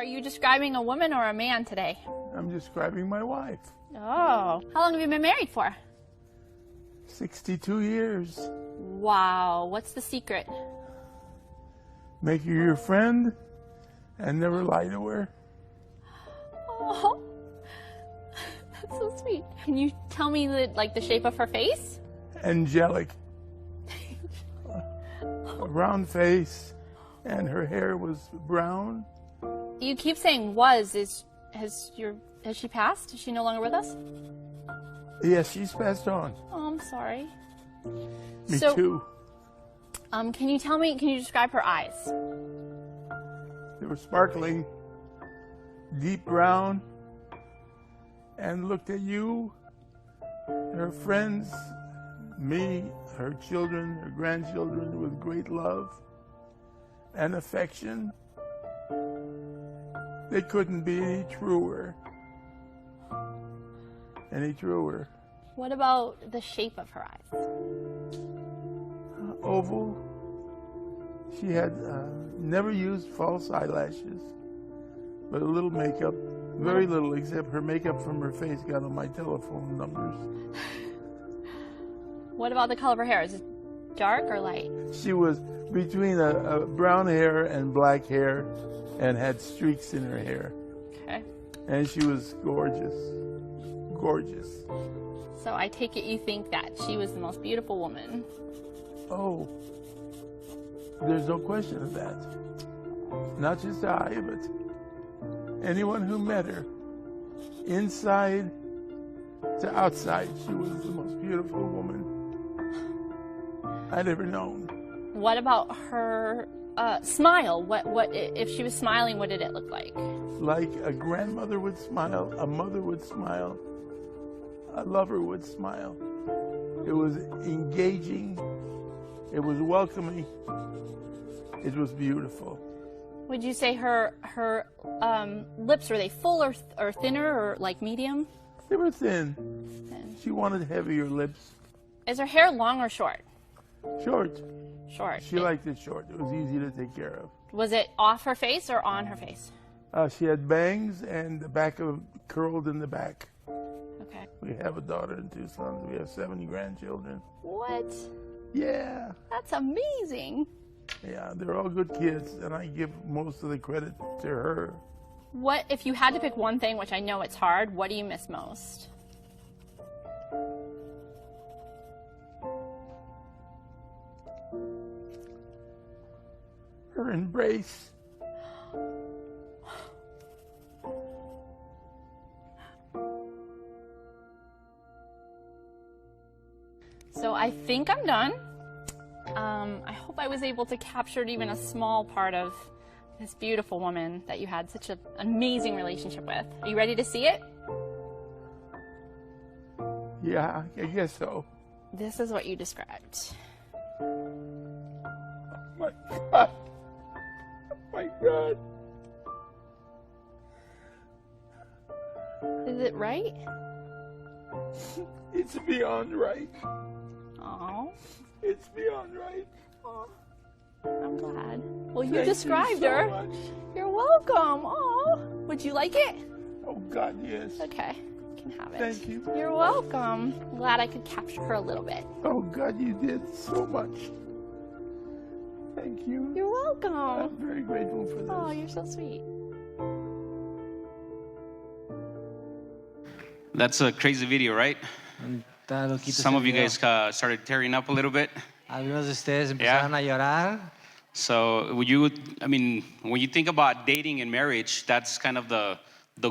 Are you describing a woman or a man today? I'm describing my wife. Oh. How long have you been married for? 62 years. Wow. What's the secret? Make her your friend and never lie to her. Oh. That's so sweet. Can you tell me the shape of her face? Angelic. A round face, and her hair was brown. You keep saying was. Has she passed? Is she no longer with us? Yes, she's passed on. Oh, I'm sorry. Me too. Can you describe her eyes? They were sparkling, deep brown, and looked at you, her friends, me, her children, her grandchildren with great love and affection. They couldn't be any truer. Any truer. What about the shape of her eyes? Oval. She had never used false eyelashes, but a little makeup, very little, except her makeup from her face got on my telephone numbers. What about the color of her hair? Is it dark or light? She was between a brown hair and black hair and had streaks in her hair. Okay. And she was gorgeous. Gorgeous. So I take it you think that she was the most beautiful woman. Oh, there's no question of that. Not just I, but anyone who met her, inside to outside, she was the most beautiful woman I'd ever known. What about her smile? What if she was smiling? What did it look like? Like a grandmother would smile, a mother would smile, a lover would smile. It was engaging. It was welcoming. It was beautiful. Would you say her lips, were they full or thinner or like medium? They were thin. Thin. She wanted heavier lips. Is her hair long or short? Short. Short. She liked it short. It was easy to take care of. Was it off her face or on her face? She had bangs and the back of curled in the back. Okay. We have a daughter and 2 sons. We have 7 grandchildren. What? Yeah. That's amazing. Yeah, they're all good kids, and I give most of the credit to her. What, if you had to pick one thing, which I know it's hard, what do you miss most? Her embrace. So I think I'm done. I hope I was able to capture even a small part of this beautiful woman that you had such an amazing relationship with. Are you ready to see it? Yeah, I guess so. This is what you described. My God. My God. Is it right? It's beyond right. Oh, It's beyond right. I'm glad. Well, you Thank described you so her. much. You're welcome. Oh, would you like it? Oh, God, yes. Okay, you can have it. Thank you. You're welcome. Glad I could capture her a little bit. Oh, God, you did so much. Thank you. You're welcome. I'm very grateful for this. Oh, you're so sweet. That's a crazy video, right? Está loquito Some ese of you video. guys started tearing up a little bit. Algunos de ustedes empezaron a llorar. So when you think about dating and marriage, that's kind of the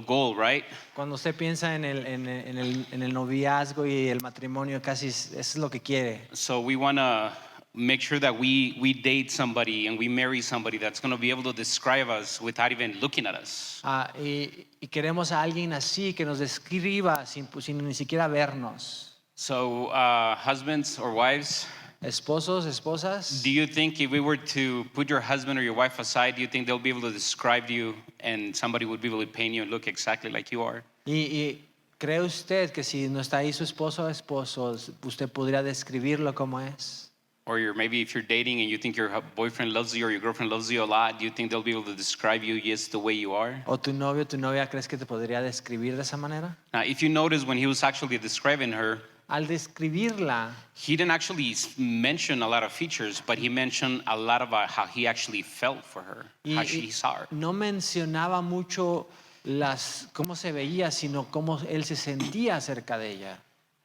goal, right? Cuando usted piensa en el noviazgo y el matrimonio, casi eso es lo que quiere. So we want to make sure that we date somebody and we marry somebody that's going to be able to describe us without even looking at us. Y queremos a alguien así que nos describa sin ni siquiera vernos. So husbands or wives, Esposos, esposas. do you think if we were to put your husband or your wife aside, do you think they'll be able to describe you and somebody would be able to paint you and look exactly like you are? Y cree usted que si no está ahí su esposo o esposo, usted podría describirlo como es. maybe if you're dating and you think your boyfriend loves you or your girlfriend loves you a lot, do you think they'll be able to describe you just the way you are? ¿O tu novio o tu novia crees que te podría describir de esa manera? Now, if you notice when he was actually describing her, Al describirla, he didn't actually mention a lot of features, but he mentioned a lot about how he actually felt for her, how he saw her. no mencionaba mucho cómo se veía, sino cómo él se sentía acerca de ella.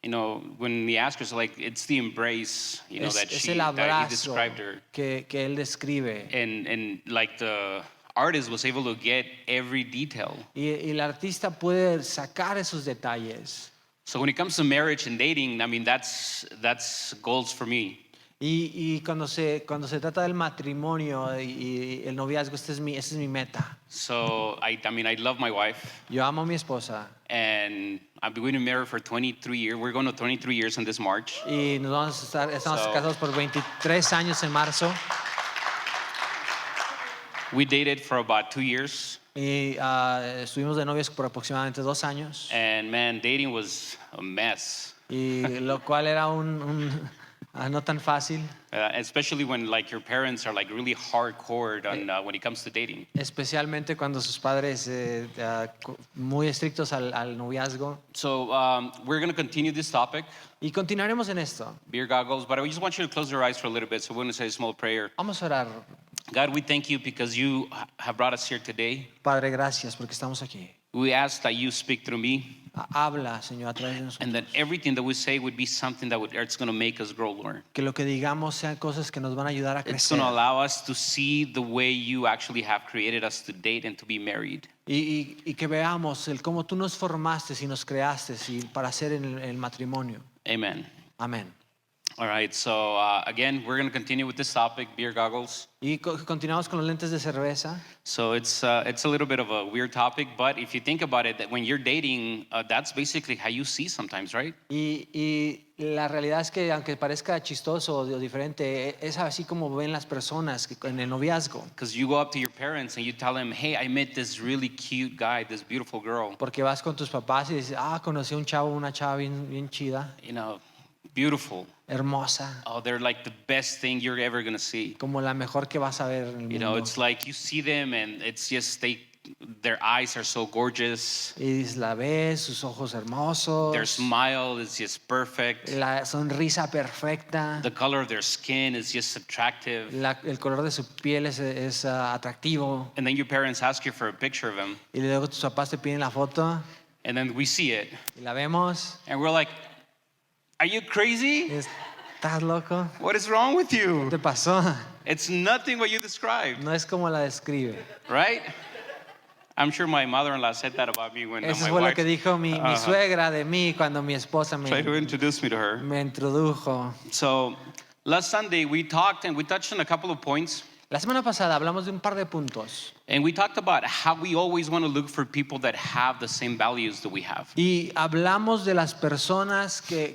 You know, when he asked her, so like, it's the embrace, you know, that Es el he abrazo described her. que él describe. And like the artist was able to get every detail. Y el artista puede sacar esos detalles. So when it comes to marriage and dating, I mean, that's goals for me. Y cuando se trata del matrimonio y el noviazgo, esta es mi meta. So I mean, I love my wife, Yo amo a mi esposa and I've been going to marry her for 23 years. We're going to 23 years in this March. y estamos So- casados por 23 años en marzo We dated for about 2 years, y estuvimos de novios por aproximadamente 2 años and man, dating was a mess. y lo cual era no tan fácil, Especially when like your parents are like really hardcore on when it comes to dating. especialmente cuando sus padres muy estrictos al noviazgo. So we're going to continue this topic, Y continuaremos en esto. beer goggles, but I just want you to close your eyes for a little bit. So we're going to say a small prayer. Vamos a orar. God, we thank you because you have brought us here today. Padre, gracias porque estamos aquí. We ask that you speak through me, Habla, Señor, a través de nosotros. and that everything that we say would be something it's going to make us grow, Lord. Que lo que digamos sean cosas que nos van a ayudar a It's crecer. going to allow us to see the way you actually have created us to date and to be married. Y que veamos cómo tú nos formaste y nos creaste para hacer el matrimonio. Amen. Amén. All right, so again, we're going to continue with this topic, beer goggles. Y continuamos con los lentes de cerveza. So it's a little bit of a weird topic, but if you think about it, that when you're dating, that's basically how you see sometimes, right? Y la realidad es que aunque parezca chistoso o diferente, es así como ven las personas en el noviazgo. Because you go up to your parents and you tell them, hey, I met this really cute guy, this beautiful girl, Porque vas con tus papás y dices, conocí a un chavo, una chava bien chida, you know, beautiful. hermosa, Oh, they're like the best thing you're ever going to see. como la mejor que vas a ver en el You know, mundo. it's like you see them and it's just their eyes are so gorgeous. Y dices, la ves, sus ojos hermosos, Their smile is just perfect. la sonrisa perfecta, The color of their skin is just attractive. el color de su piel es atractivo. And then your parents ask you for a picture of him, Y luego tus papás te piden la foto and then we see it, y la vemos. and we're like, are you crazy? Y ¿estás loco? What is wrong with ¿Qué you? te pasó? It's nothing what you described, No es como la describe. right? I'm sure my mother-in-law said that about me when Eso my fue lo wife que dijo mi Ajá. suegra de mí cuando mi esposa tried to introduce me to her. me introdujo. So last Sunday we talked and we touched on a couple of points. La semana pasada hablamos de un par de puntos And we talked about how we always want to look for people that have the same values that we have. y hablamos de las personas que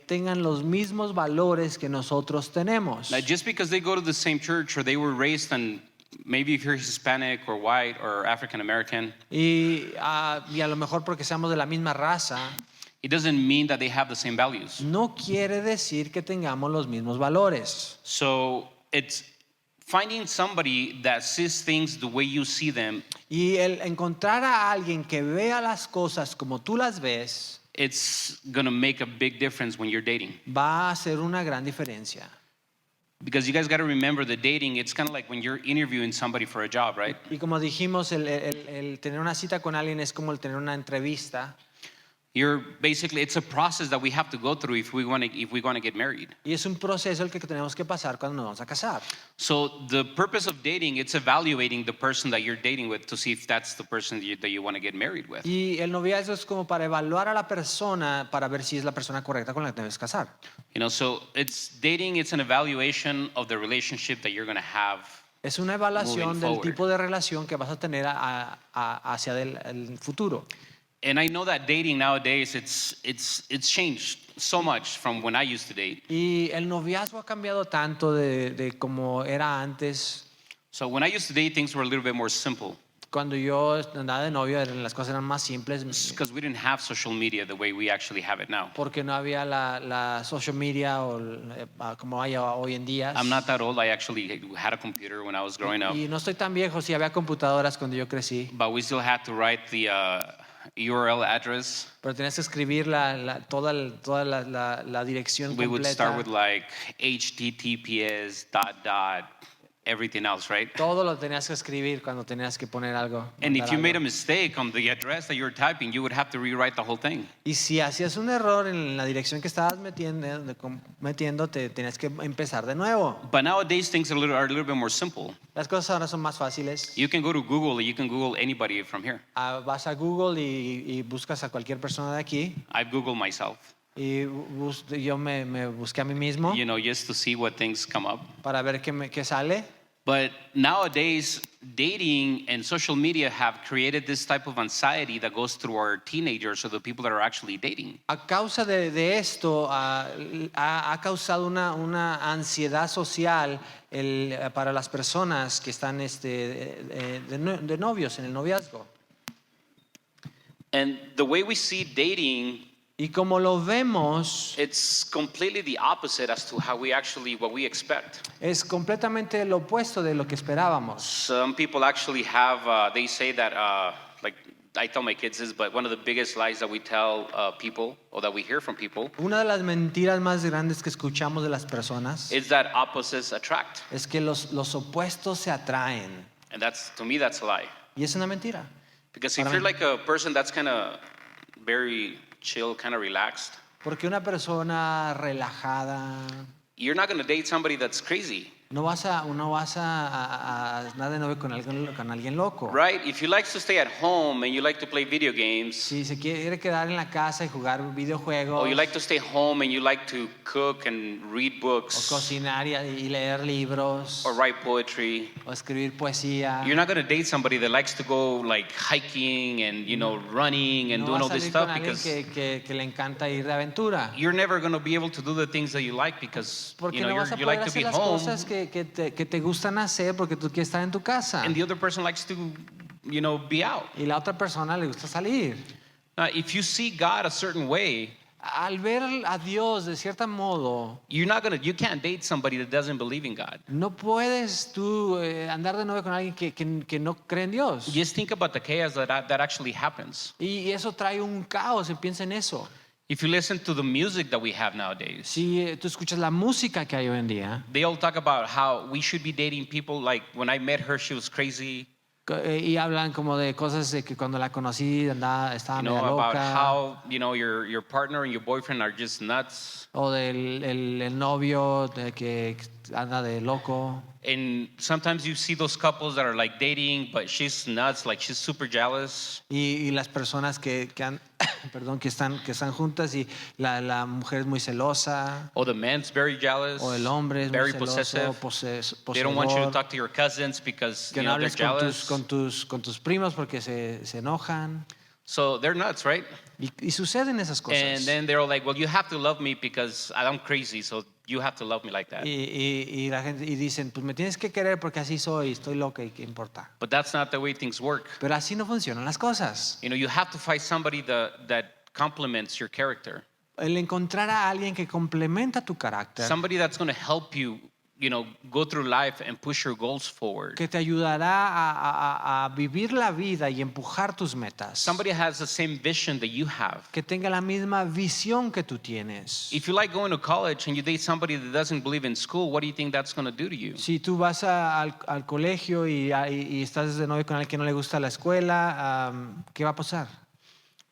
tengan los mismos valores que nosotros tenemos. Like just because they go to the same church or they were raised on, maybe if you're Hispanic or white or African American, Y a lo mejor porque seamos de la misma raza, it doesn't mean that they have the same values. no quiere decir que tengamos los mismos valores. So it's finding somebody that sees things the way you see them. Y el encontrar a alguien que vea las cosas como tú las ves It's gonna make a big difference when you're dating. va a hacer una gran diferencia. Because you guys gotta remember that dating, it's kind of like when you're interviewing somebody for a job, right? Y como dijimos, el tener una cita con alguien es como el tener una entrevista. It's a process that we have to go through if we want to get married. Y es un proceso el que tenemos que pasar cuando nos vamos a casar. So the purpose of dating, it's evaluating the person that you're dating with to see if that's the person that you want to get married with. Y el noviazgo es como para evaluar a la persona para ver si es la persona correcta con la que te debes casar. You know, so it's an evaluation of the relationship that you're going to have. Es una evaluación Moving del forward. tipo de relación que vas a tener hacia el futuro. And I know that dating nowadays, it's changed so much from when I used to date. Y el noviazgo ha cambiado tanto de como era antes. So when I used to date, things were a little bit more simple. cuando yo andaba de novio las cosas eran más simples because we didn't have social media the way we actually have it now. porque no había la social media o como hay hoy en día. I'm not that old. I actually had a computer when I was growing up, Y no estoy tan viejo, sí había computadoras cuando yo crecí, but we still had to write the URL address. pero tenías que escribir toda la dirección We would start completa. with like HTTPS dot dot everything else, right? Todo lo tenías que escribir cuando tenías que poner algo. And if mandar you made a algo. mistake on the address that you were typing, you would have to rewrite the whole thing. Y si hacías un error en la dirección que estabas metiendo, te tenías que empezar de nuevo. But nowadays things are a little bit more simple. Las cosas ahora son más fáciles. You can go to Google and you can Google anybody from here. Vas a Google y buscas a cualquier persona de aquí. I've Googled myself, Y yo me busqué a mí mismo you know, just to see what things come up. para ver qué sale. But nowadays, dating and social media have created this type of anxiety that goes through our teenagers or the people that are actually dating. A causa de esto, ha causado una ansiedad social para las personas que están de novios, en el noviazgo. And the way we see dating, Y como lo vemos, it's completely the opposite as to how what we expect. es completamente lo opuesto de lo que esperábamos. Some people actually have, they say that, like I tell my kids this, but one of the biggest lies that we tell people or that we hear from people Una de las mentiras más grandes que escuchamos de las personas is that opposites attract. es que los opuestos se atraen. And to me, that's a lie. Y es una mentira. Because if Para you're mí. like a person that's kind of very chill, kind of relaxed, Porque una persona relajada, you're not going to date somebody that's crazy, no vas a andar de novio con alguien loco. right? If you like to stay at home and you like to play video games, Si se quiere quedar en la casa y jugar videojuegos or you like to stay home and you like to cook and read o books cocinar y leer libros or write poetry, o escribir poesía, you're not going to date somebody that likes to go like hiking and, you know, running and no doing all vas a this salir con stuff alguien because que le encanta ir de aventura. you're never going to be able to do the things that you like because, Porque you know, no vas a you poder like to be hacer las home cosas que te gustan hacer porque tú quieres estar en tu casa. and the other person likes to, you know, be out. Y la otra persona le gusta salir. If you see God a certain way, Al ver a Dios de cierto modo, you can't date somebody that doesn't believe in God. no puedes tú andar de novio con alguien que no cree en Dios. Just think about the chaos that actually happens. Y eso trae un caos, piensa en eso. If you listen to the music that we have nowadays, Si tú escuchas la música que hay hoy en día, they all talk about how we should be dating people like when I met her, she was crazy. y hablan como de cosas de que cuando la conocí estaba You know, media about loca, how, you know, your partner and your boyfriend are just nuts. o del el novio que anda de loco. And sometimes you see those couples that are like dating, but she's nuts, like she's super jealous. Y las personas perdón, que están juntas y la mujer es muy celosa, Or the man's very jealous, o el hombre es very muy celoso, possessive. They don't want you to poseedor, talk to your cousins because, que you no know, they're hables jealous. con tus primos porque se enojan. So they're nuts, right? Y suceden esas cosas. And then they're all like, well, you have to love me because I'm crazy, so you have to love me like that. Y la gente dicen, pues me tienes que querer porque así soy, estoy loca y qué importa. But that's not the way things work. Pero así no funcionan las cosas. You know, you have to find somebody that complements your character. El encontrar a alguien que complementa tu carácter, Somebody that's going to help you, you know, go through life and push your goals forward. que te ayudará a vivir la vida y empujar tus metas. Somebody has the same vision that you have. Que tenga la misma visión que tú tienes. If you like going to college and you date somebody that doesn't believe in school, what do you think that's going to do to you? Si tú vas al colegio y estás de novio con alguien que no le gusta la escuela, ¿qué va a pasar?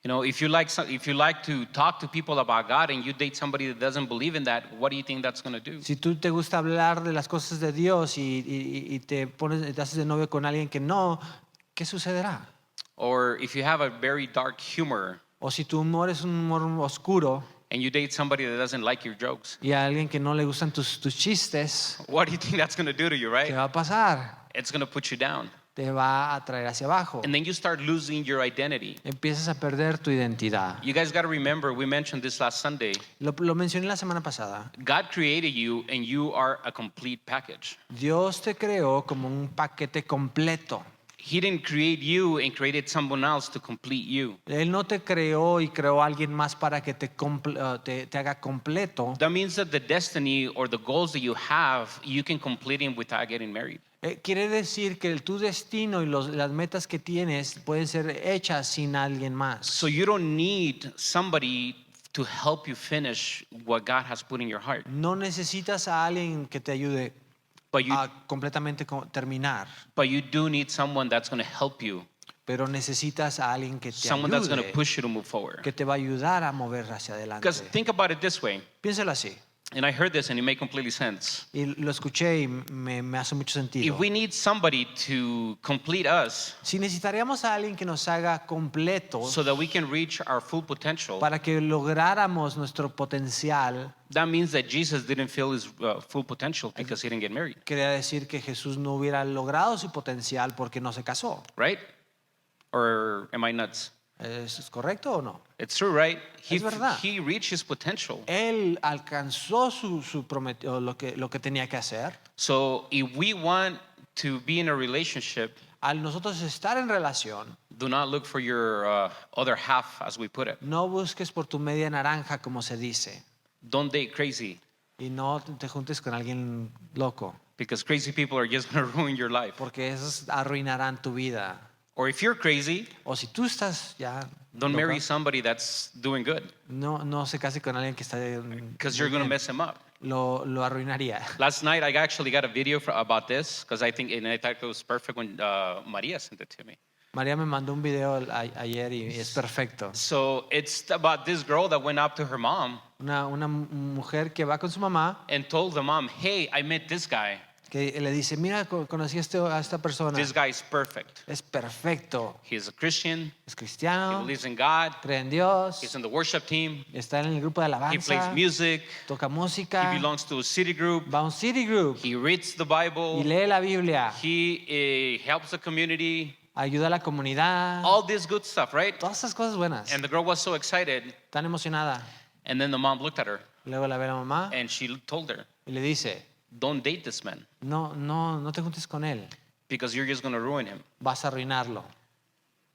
You know, if you like to talk to people about God and you date somebody that doesn't believe in that, what do you think that's going to do? Si tú te gusta hablar de las cosas de Dios y te haces de novio con alguien que no, ¿qué sucederá? Or if you have a very dark humor O si tu humor es un humor oscuro and you date somebody that doesn't like your jokes, y a alguien que no le gustan tus chistes, what do you think that's going to do to you, ¿qué right? va a pasar? It's going to put you down. Te va a traer hacia abajo. And then you start losing your identity. Empiezas a perder tu identidad. You guys got to remember, we mentioned this last Sunday. Lo mencioné la semana pasada. God created you and you are a complete package. Dios te creó como un paquete completo. He didn't create you and created someone else to complete you. Él no te creó y creó a alguien más para que te haga completo. That means that the destiny or the goals that you have, you can complete them without getting married. Quiere decir que tu destino y las metas que tienes pueden ser hechas sin alguien más. So you don't need somebody to help you finish what God has put in your heart. No necesitas a alguien que te ayude But you, a completamente terminar, but you do need someone that's going to help you. pero necesitas a alguien que te Someone that's going to ayude, push you to move forward. que te va a ayudar a mover hacia adelante. Because think about it this way, Piénsalo así. and I heard this and it made completely sense. Y lo escuché y me hace mucho sentido. If we need somebody to complete us Si necesitaríamos a alguien que nos haga completos so that we can reach our full potential, para que lográramos nuestro potencial, that means that Jesus didn't feel his full potential because he didn't get married, quería decir que Jesús no hubiera logrado su potencial porque no se casó. right? Or am I nuts? ¿Es correcto o no? It's true, right? Es verdad. He reached his potential. Él alcanzó lo que tenía que hacer. So if we want to be in a relationship, Al nosotros estar en relación, do not look for your other half, as we put it. no busques por tu media naranja, como se dice, Don't date crazy, y no te juntes con alguien loco, because crazy people are just going to ruin your life. porque esos arruinarán tu vida. Or if you're crazy, O si tú estás ya don't loca, marry somebody that's doing good, no se case con alguien que está because you're going to mess him up. lo arruinaría. Last night, I actually got a video about this, because I thought it was perfect when Maria sent it to me. María me mandó un video ayer y es perfecto. So it's about this girl that went up to her mom Una mujer que va con su mamá, and told the mom, hey, I met this guy. que le dice, mira, conocí a esta persona, This guy is perfect. es perfecto, He is a Christian. es He cristiano, believes in God. cree en Dios, He's in the worship team. está en el grupo de He plays alabanza, music. toca He música, belongs to a city group. va a un city group He reads the y Bible. lee la Biblia, He helps the community. ayuda a la comunidad, All this good stuff, right? todas esas cosas buenas. And the girl was so excited. Tan emocionada. And then the mom looked at her Luego la ve la mamá and she told her, y le dice, don't date this man, no te juntes con él, because you're just going to ruin him. vas a arruinarlo.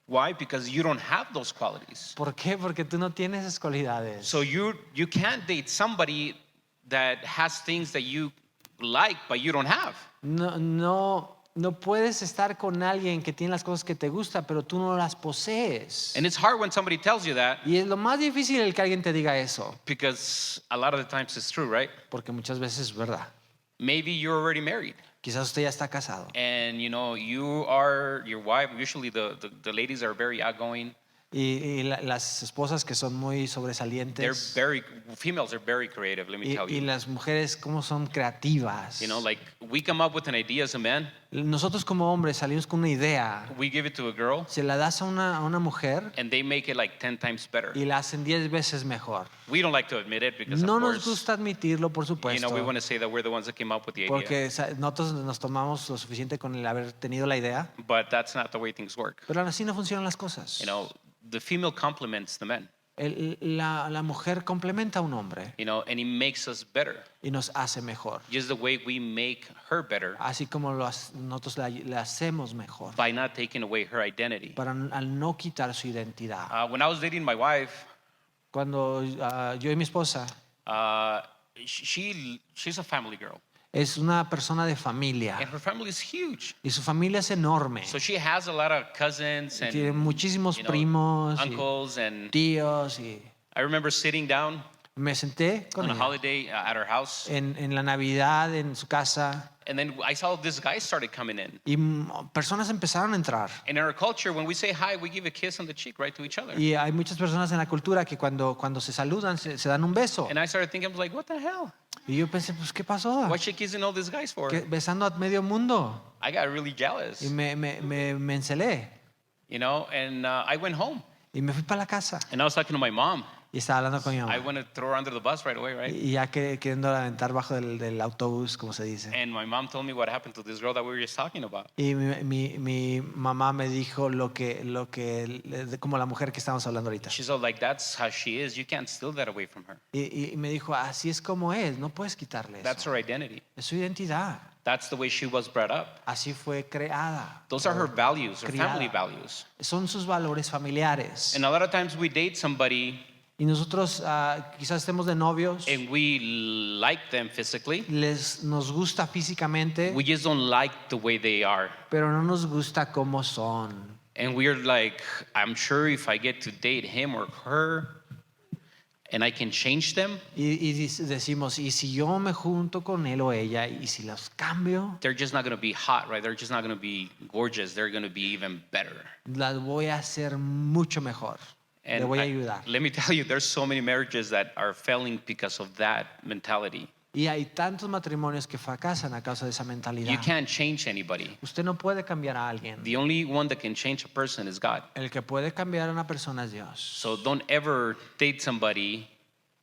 Why? Because you don't have those qualities. ¿Por qué? Porque tú no tienes esas cualidades. So you can't date somebody that has things that you like but you don't have. No puedes estar con alguien que tiene las cosas que te gustan, pero tú no las posees. And it's hard when somebody tells you that, Y es lo más difícil el que alguien te diga eso, because a lot of the times it's true, right? porque muchas veces es verdad. Maybe you're already married Quizás usted ya está casado and you are your wife. Usually the ladies are very outgoing. y las esposas que son muy They're sobresalientes females are very creative, let me tell y you. las mujeres como son creativas. Like we come up with an idea as a man, Nosotros como hombres salimos con una idea, we give it to a girl se la das a una mujer and they make it like 10 times better. y la hacen 10 veces mejor. We don't like to admit it because No of nos course, gusta admitirlo, por supuesto, we want to say that we're the ones that came up with the idea. porque nosotros nos tomamos lo suficiente con el haber tenido la idea, But that's not the way things work. pero así no funcionan las cosas. The female complements the men, La mujer complementa a un hombre and it makes us better. y nos hace mejor, Just the way we make her better así como nosotros le hacemos mejor, by not taking away her identity. al no quitar su identidad. When I was dating my wife, Cuando yo y mi esposa she's a family girl, es una persona de familia and her family is huge. y su familia es enorme. So she has a lot of cousins and Tiene muchísimos primos y uncles, and tíos y I remember sitting down me senté con on a ella holiday at her house, en la Navidad en su casa and then I saw this guy started coming in. y personas empezaron a entrar. And in our culture, when we say hi, we give a kiss on the cheek, right, to each other. Y hay muchas personas en la cultura que cuando se saludan se dan un beso. And I started thinking, I was like, what the hell? Y yo pensé, pues, ¿qué pasó? What's she kissing all these guys for? Besando a medio mundo. I got really jealous, Y me encelé. and I went home. Y me fui para la casa. And I was talking to my mom. Y estaba hablando con mi I mamá. want to throw her under the bus right away, right? Y ya queriendo aventar bajo del autobús, como se dice. And my mom told me what happened to this girl that we were just talking about. Y mi mamá me dijo como la mujer que estábamos hablando ahorita. She's all like, that's how she is. You can't steal that away from her. Y me dijo, así es como es, no puedes quitarle That's eso. her identity. Es su identidad. That's the way she was brought up. Así fue creada. Those are her values, her family Criada. values. Son sus valores familiares. And a lot of times we date somebody Y nosotros quizás estemos de novios, and we like them physically. nos gusta físicamente, We just don't like the way they are. pero no nos gusta cómo son. And we're like, I'm sure if I get to date him or her and I can change them, Decimos, y si yo me junto con él o ella, y si los cambio, they're just not going to be hot, right? They're just not going to be gorgeous. They're going to be even better. las voy a hacer mucho mejor. Le And voy a ayudar. let me tell you, there's so many marriages that are failing because of that mentality. Y hay tantos matrimonios que fracasan a causa de esa You mentalidad. can't change anybody. Usted no puede cambiar a alguien. The only one that can change a person is God. El que puede cambiar a una persona es Dios. So don't ever date somebody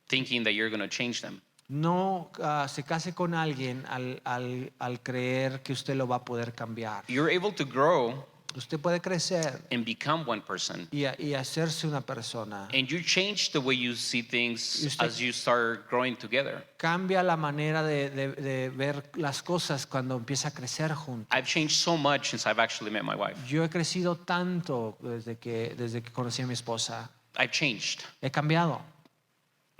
thinking that you're going to change them. No se case con alguien al creer que usted lo va a poder cambiar. You're able to grow Usted puede crecer and become one person. y hacerse una persona. And you change the way you see Y things usted- as you start growing together. Cambia la manera de ver las cosas cuando empieza a crecer juntos. I've changed so much since I've actually met my wife. Yo he crecido tanto desde que conocí a mi esposa. I've changed. He cambiado.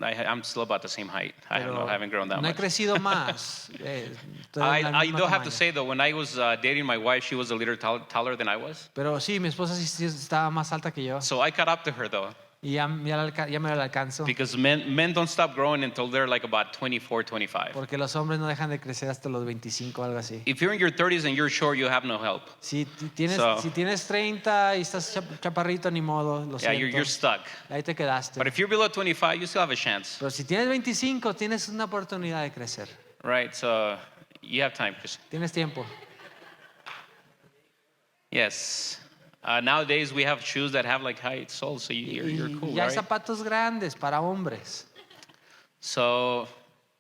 I'm still about the same height. I Pero haven't grown that no he much. crecido más. Estoy en la I misma do have to tamaño. say though, when I was dating my wife, she was a little taller than I was. Pero sí, mi esposa sí estaba más alta que yo. So I caught up to her though, Y ya me la alcanzo. because men don't stop growing until they're like about 24, 25. Porque los hombres no dejan de crecer hasta los 25 o algo así. If you're in your 30s and you're short, you have no help. Si tienes, So- si tienes 30 y estás chaparrito, ni modo, lo Yeah, siento. you're stuck. Ahí te quedaste. But if you're below 25, you still have a chance, Pero si tienes 25, tienes una oportunidad de crecer. right? So you have time, Chris. Tienes tiempo. Yes. Nowadays we have shoes that have like high soles, so you're Y cool, ya hay right? zapatos grandes para hombres. So,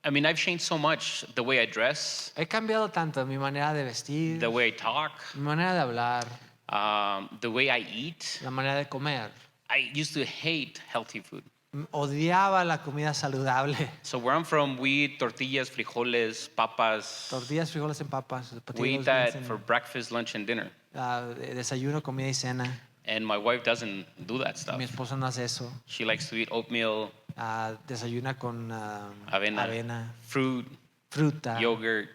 I mean, I've changed so much the way I dress, He cambiado tanto mi manera de vestir, the way I talk, mi manera de hablar, the way I eat. la manera de comer. I used to hate healthy food. Odiaba la comida saludable. So where I'm from, we eat tortillas, frijoles, papas. Tortillas, frijoles en papas, We eat potatoes, that beans for breakfast, lunch, and dinner. desayuno, comida y cena. And my wife doesn't do that stuff. Mi esposa no hace eso. She likes to eat oatmeal, Desayuna con avena, fruit, fruta, yogurt.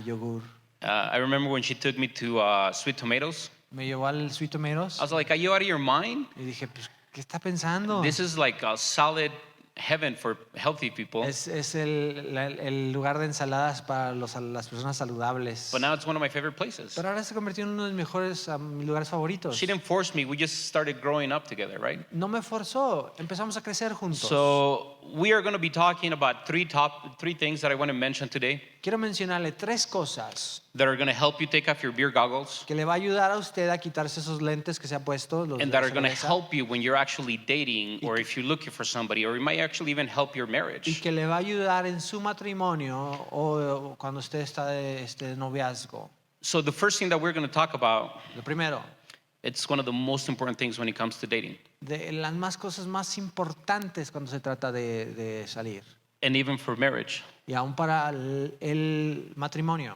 yogur. I remember when she took me to Sweet Tomatoes. Me llevó al Sweet Tomatoes I was like, are you out of your mind? y dije, pues, ¿qué está pensando? This is like a solid heaven for healthy people. Es el lugar de ensaladas para las personas saludables. But now it's one of my favorite places. Pero ahora se convirtió en uno de mis mejores lugares favoritos. She didn't force me. We just started growing up together, right? No me forzó, empezamos a crecer juntos. So we are going to be talking about three things that I want to mention today Quiero mencionarle 3 cosas that are going to help you take off your beer goggles que le va a ayudar a usted a quitarse esos lentes que se ha puesto, los and de that are going to cerveza, help you when you're actually dating or if you're looking for somebody, or it might actually even help your y marriage. que le va a ayudar en su matrimonio o cuando usted está de noviazgo. So the first thing that we're going to talk about, Lo primero, it's one of the most important things when it comes to dating de las cosas más importantes cuando se trata de salir and even for marriage. y aún para el matrimonio.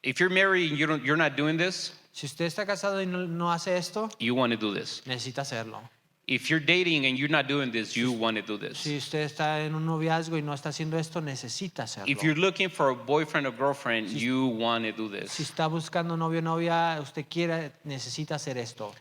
If you're married and you're not doing this, Si usted está casado y no hace esto, you want to do this. necesita hacerlo. If you're dating and you're not doing this, you want to do this. Si usted está en un noviazgo y no está haciendo esto, necesita hacerlo. If you're looking for a boyfriend or girlfriend, you want to do Si this. está buscando novio o novia, usted necesita hacer esto.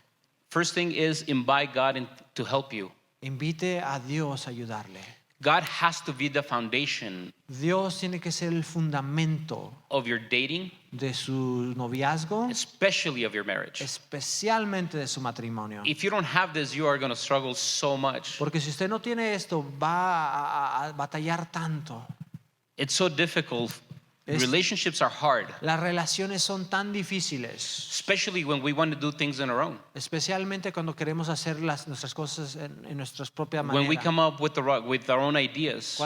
First thing is invite God to help you. Invite a Dios a ayudarle. God has to be the foundation Dios tiene que ser el fundamento of your dating, de su noviazgo, especially of your marriage. especialmente de su matrimonio. If you don't have this, you are going to struggle so much. Porque si usted no tiene esto, va a batallar tanto. It's so difficult. Es- Relationships are hard, Las relaciones son tan difíciles, especially when we want to do things on our own. especialmente cuando queremos hacer nuestras cosas en nuestra propia When we manera. come up with our own ideas,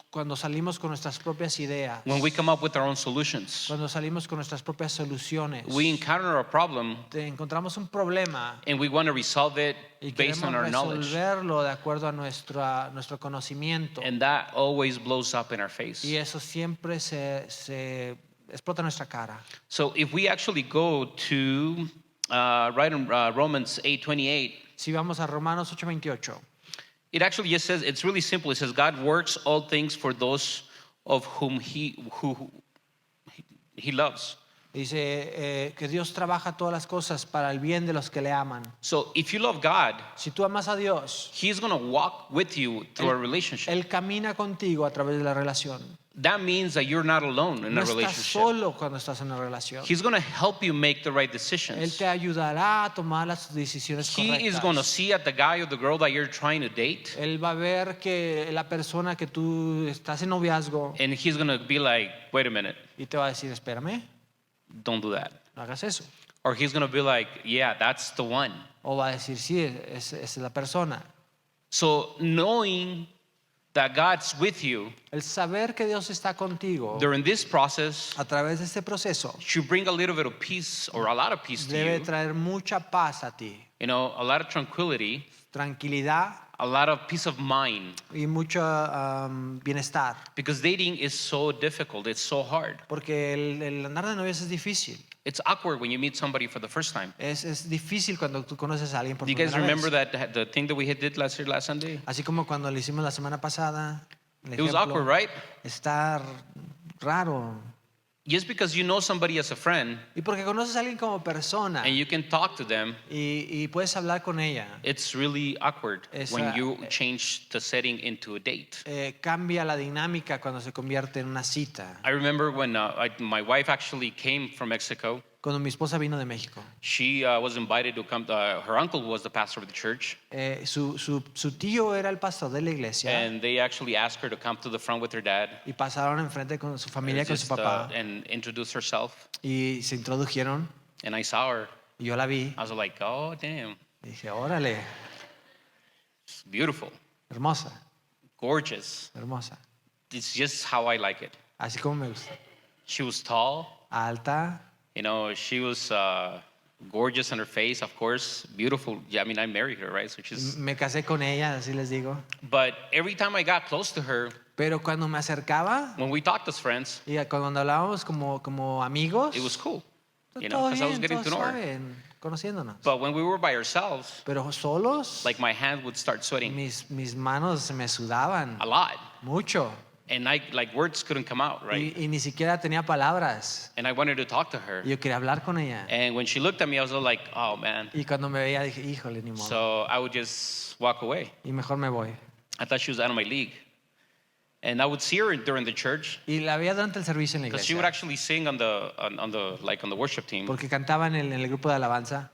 Cuando salimos con nuestras propias ideas, when we come up with our own solutions, cuando salimos con nuestras propias soluciones, we encounter a problem encontramos un problema and we want to resolve it y based on queremos our knowledge. resolverlo de acuerdo a nuestro conocimiento. And that always blows up in our face. Y eso siempre se explota nuestra cara. So if we actually go to right in Romans 8:28, Si vamos a Romanos 8:28, it actually just says, it's really simple. It says, God works all things for those of whom he loves. dice que Dios trabaja todas las cosas para el bien de los que le aman. So if you love God, Si tú amas a Dios, He's going to walk with you through a relationship. Él camina contigo a través de la relación. That means that you're not alone in No a estás relationship. solo cuando estás en una relación. He's going to help you make the right Él decisions. te ayudará a tomar las decisiones He is going to correctas. see at the guy or the girl that you're trying to date, Él va a ver que la persona que tú estás en noviazgo and he's going to be like, wait a minute, y te va a decir, espérame, don't do that. no hagas eso. Or he's going to be like, yeah, that's the one. O va a decir, sí, es la persona. So knowing that God's with you El saber que Dios está contigo during this process a través de este proceso should bring a little bit of peace or a lot of peace to debe you. traer mucha paz a ti, You know, a lot of tranquility, tranquilidad a lot of peace of mind. y mucho bienestar. Because dating is so difficult, it's so hard. Porque el andar de novios es difícil. It's awkward when you meet somebody for the first time. Es difícil cuando tú conoces a alguien por Do you guys primera remember vez. that the thing that we did last Sunday? Así como cuando lo hicimos la semana pasada. el It was ejemplo, awkward, right? Está raro. Just because you know somebody as a friend Y porque conoces a alguien como persona and you can talk to them, y puedes hablar con ella, it's really awkward when Esa- you change the setting into a date. cambia la dinámica cuando se convierte en una cita. I remember when my wife actually came from Mexico. Cuando mi esposa vino de México, She was invited to come. Her uncle was the pastor of the church, su tío era el pastor de la iglesia and they actually asked her to come to the front with her dad y pasaron enfrente con su familia, con su just, papá and introduce herself. y se introdujeron And I saw her. y yo la vi I was like, oh damn, y dije, órale, it's beautiful, hermosa, gorgeous. hermosa, It's just how I like it. así como me gusta, She was tall. alta, You know, she was gorgeous on her face, of course, beautiful. Yeah, I mean, I married her, right? So she's. me casé con ella, así les digo, But every time I got close to her, pero cuando me acercaba when we talked as friends, y cuando hablábamos como amigos, it was cool. You know, todo because I was bien, getting todo to know her. suave, conociéndonos. But when we were by ourselves, Pero solos, like my hands would start sweating mis manos me sudaban a lot, mucho and like words couldn't come out, right? y ni siquiera tenía palabras. And I wanted to talk to her. Y yo quería hablar con ella. And when she looked at me, I was like, oh man. Y cuando me veía dije, híjole, ni modo. So I would just walk away. Y mejor me voy. I thought she was out of my league. And I would see her during the church Y la veía durante el servicio en la because she would iglesia. actually sing on the worship team. Porque cantaba en el grupo de alabanza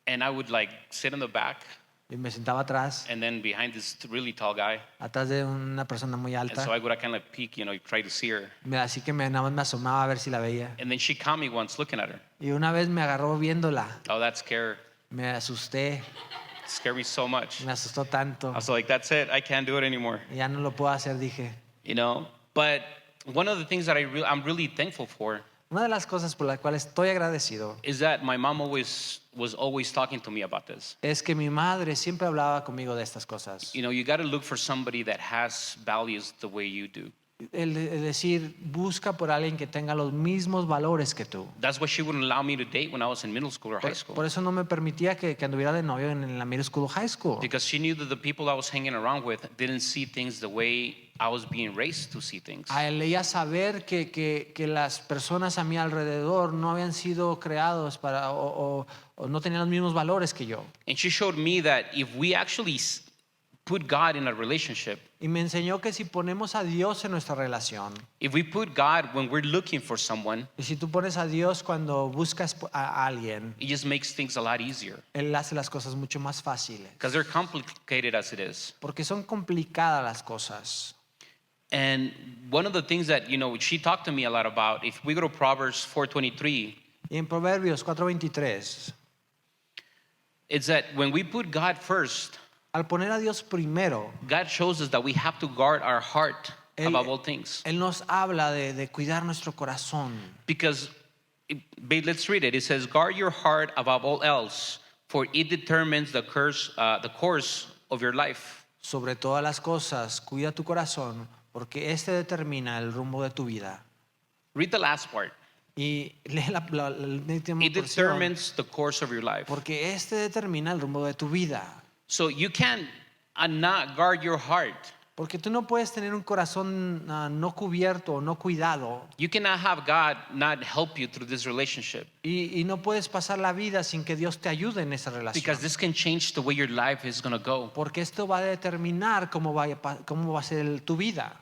And I would like sit in the back y me sentaba atrás, and then behind this really tall guy. atrás de una persona muy And so alta. I would kind of peek, you know, try to see her. Así que nada más me asomaba a ver si la veía. And then she caught me once looking at her. Y una vez me agarró viéndola. Oh, that scared Me me so much. me asustó tanto. I was like, that's it. I can't do it anymore. Ya no lo puedo hacer, dije. You know. But one of the things that I'm really thankful for Una de las cosas por las cuales estoy agradecido is that my mom was always talking to me about this. es que mi madre siempre hablaba conmigo de estas cosas. You know, you got to look for somebody that has values the way you do. El decir, busca por alguien que tenga los mismos valores que tú. That's why she wouldn't allow me to date when I was in middle school or high Por school. eso no me permitía que anduviera de novio en la middle school o high school. Because she knew that the people I was hanging around with didn't see things the way I was being raised to see things. A ella saber que las personas a mi alrededor no habían sido creados para o no tenían los mismos valores que yo. And she showed me that if we actually put God in a relationship, Y me enseñó que si ponemos a Dios en nuestra relación, if we put God when we're looking for someone, y si tú pones a Dios cuando buscas a alguien, it just makes things a lot easier. Él hace las cosas mucho más fáciles. Because they're complicated as it is. Porque son complicadas las cosas. And one of the things that, you know, she talked to me a lot about, if we go to Proverbs 4:23, Y en Proverbios 4:23, it's that when we put God first, al poner a Dios primero, God shows us that we have to guard our heart above all things. Él nos habla de cuidar nuestro corazón. Because, let's read it. It says, guard your heart above all else, for it determines the course of your life. Sobre todas las cosas, cuida tu corazón, porque este determina el rumbo de tu vida. Read the last part. Y lee la última It porción, determines the course of your life. porque este determina el rumbo de tu vida. So you can't not guard your heart. Porque tú no puedes tener un corazón no cubierto o no cuidado, You cannot have God not help you through this relationship, y no puedes pasar la vida sin que Dios te ayude en esa relación. because this can change the way your life is going to go. Porque esto va a determinar cómo va a ser tu vida,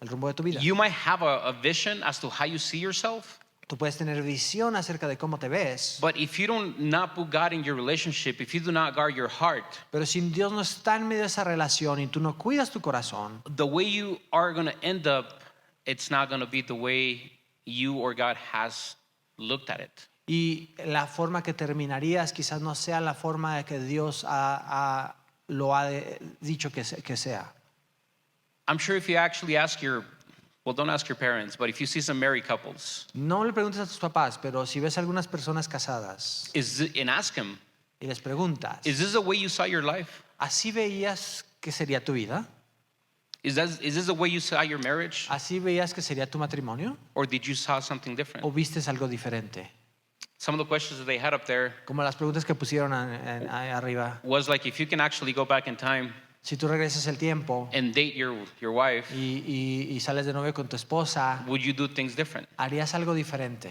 el rumbo de tu vida. You might have a vision as to how you see yourself, Tú puedes tener visión acerca de cómo te ves, but if you don't not put God in your relationship, if you do not guard your heart, pero si Dios no está en medio de esa relación y tú no cuidas tu corazón, the way you are going to end up, it's not going to be the way you or God has looked at it. y la forma que terminarías quizás no sea la forma de que Dios lo ha dicho que sea. I'm sure if you actually ask well, don't ask your parents, but if you see some married couples, No le preguntes a tus papás, pero si ves algunas personas casadas and ask them, y les preguntas, is this the way you saw your life? ¿así veías que sería tu vida? Is this the way you saw your marriage? ¿Así veías que sería tu matrimonio? Or did you saw something different? ¿O vistes algo diferente? Some of the questions that they had up there Como las preguntas que pusieron ahí arriba. was like, if you can actually go back in time Si tú regresas el tiempo and date your wife, y sales de novio con tu esposa, would you do things different? ¿harías algo diferente?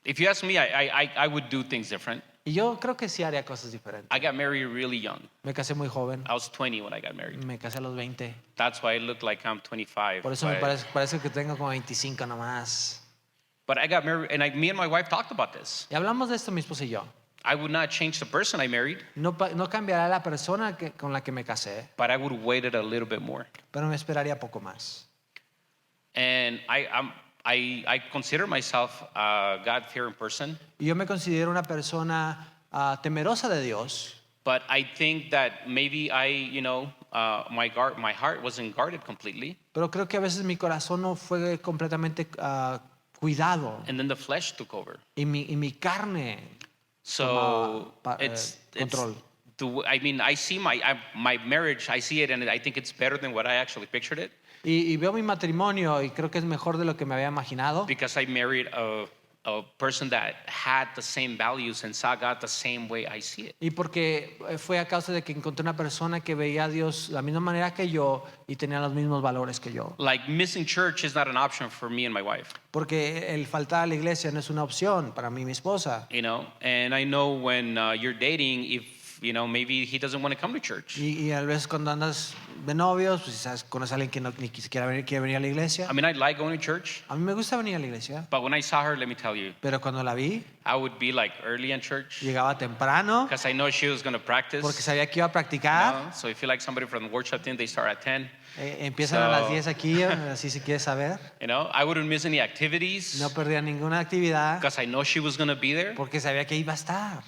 If you ask me, I would do things different. Y yo creo que sí haría cosas diferentes. I got married really young. Me casé muy joven, I was 20 when I got married. me casé a los 20. That's why I look like I'm 25. Por eso me But, parece que tengo como 25 nomás. but I got married, and me and my wife talked about this. Y hablamos de esto mi esposa y yo. I would not change the person I married, No cambiará la persona con la que me casé, but I would wait it a little bit more. pero me esperaría poco más. And I consider myself a God-fearing person, Y yo me considero una persona temerosa de Dios, but I think that maybe my heart wasn't guarded completely, pero creo que a veces mi corazón no fue completamente cuidado, and then the flesh took over. y mi carne. So Toma, it's control. I see my marriage, I see it, and I think it's better than what I actually pictured it, Y veo mi matrimonio y creo que es mejor de lo que me había imaginado, because I married a person that had the same values and saw God the same way I see it. y porque fue a causa de que encontré una persona que veía a Dios de la misma manera que yo y tenía los mismos valores que yo. Like missing church is not an option for me and my wife, Porque el faltar a la iglesia no es una opción para mí y mi esposa. and I know when you're dating, if maybe he doesn't want to come to church. Y a veces cuando andas de novios, pues sabes, conoces a alguien que ni siquiera quiere venir a la iglesia. I mean, I like going to church, A mí me gusta venir a la iglesia, but when I saw her, let me tell you, pero cuando la vi, I would be like early in church llegaba temprano because I know she was going to practice. porque sabía que iba a practicar. So if you like somebody from the worship team, they start at 10. Empiezan a las So- 10 aquí, así si quieres saber. I wouldn't miss any activities No perdía ninguna actividad because I know she was going to be there. porque sabía que iba a estar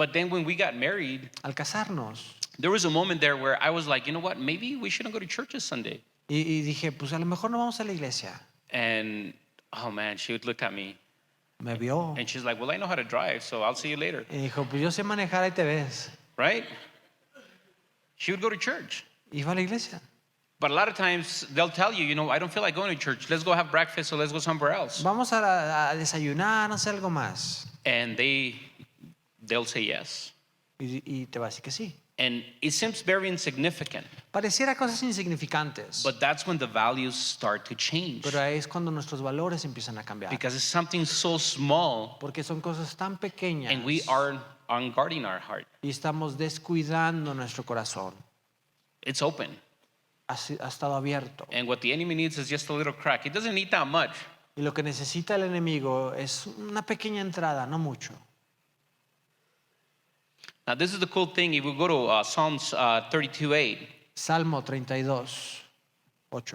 But then when we got married, al casarnos. there was a moment there where I was like, you know what? Maybe we shouldn't go to church this Sunday. Y dije, pues a lo mejor no vamos a la iglesia. And oh man, she would look at me Me vio and she's like, well, I know how to drive, so I'll see you later. y dijo, pues yo sé manejar, ahí te ves. Right? She would go to church. Iba a la iglesia. But a lot of times they'll tell you, I don't feel like going to church. Let's go have breakfast or let's go somewhere else. Vamos a desayunar, a hacer algo más. And they'll say yes. Y te va a decir que sí. And it seems very insignificant. Pareciera cosas insignificantes, But that's when the values start to change. pero ahí es cuando nuestros valores empiezan a cambiar. Because it's something so small Porque son cosas tan pequeñas and we are unguarding our heart. y estamos descuidando nuestro corazón. It's open. Ha estado abierto. And what the enemy needs is just a little crack. It doesn't need that much. Y lo que necesita el enemigo es una pequeña entrada, no mucho. Now, this is the cool thing. If we go to Psalms 32:8, Salmo 32, 8.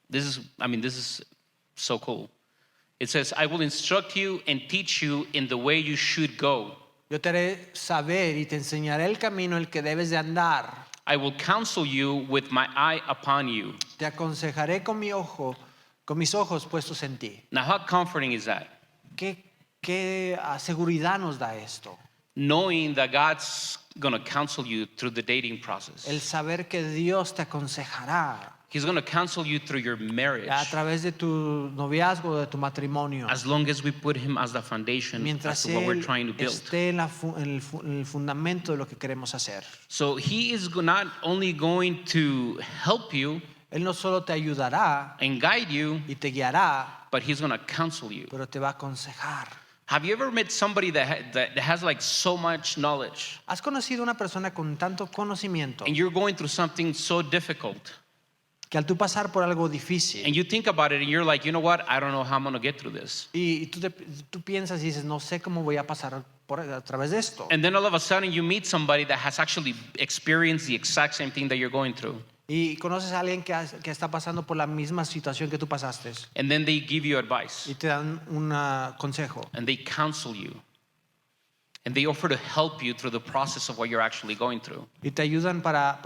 this is so cool. It says, I will instruct you and teach you in the way you should go. Yo te haré saber y te enseñaré el camino el que debes de andar. I will counsel you with my eye upon you. Te aconsejaré con mis ojos puestos en ti. Now, how comforting is that? ¿Qué seguridad nos da esto? Knowing that God's going to counsel you through the dating process. El saber que Dios te aconsejará. He's going to counsel you through your marriage a través de tu noviazgo, de tu matrimonio. as long as we put him as the foundation as Mientras to what we're Él trying to build. esté en el fundamento de lo que queremos hacer. So he is not only going to help you Él no solo te ayudará and guide you, y te guiará, but he's going to counsel you. pero te va a aconsejar. Have you ever met somebody that has like so much knowledge ¿Has conocido una persona con tanto conocimiento and you're going through something so difficult que al tú pasar por algo difícil and you think about it and you're like, you know what, I don't know how I'm going to get through this. y tú piensas y dices, no sé cómo voy a pasar a través de esto? And then all of a sudden you meet somebody that has actually experienced the exact same thing that you're going through. Y conoces a alguien que está pasando por la misma situación que tú pasaste And then they give you advice y te dan un consejo and they counsel you and they offer to help you through the process of what you're actually going through. y te ayudan para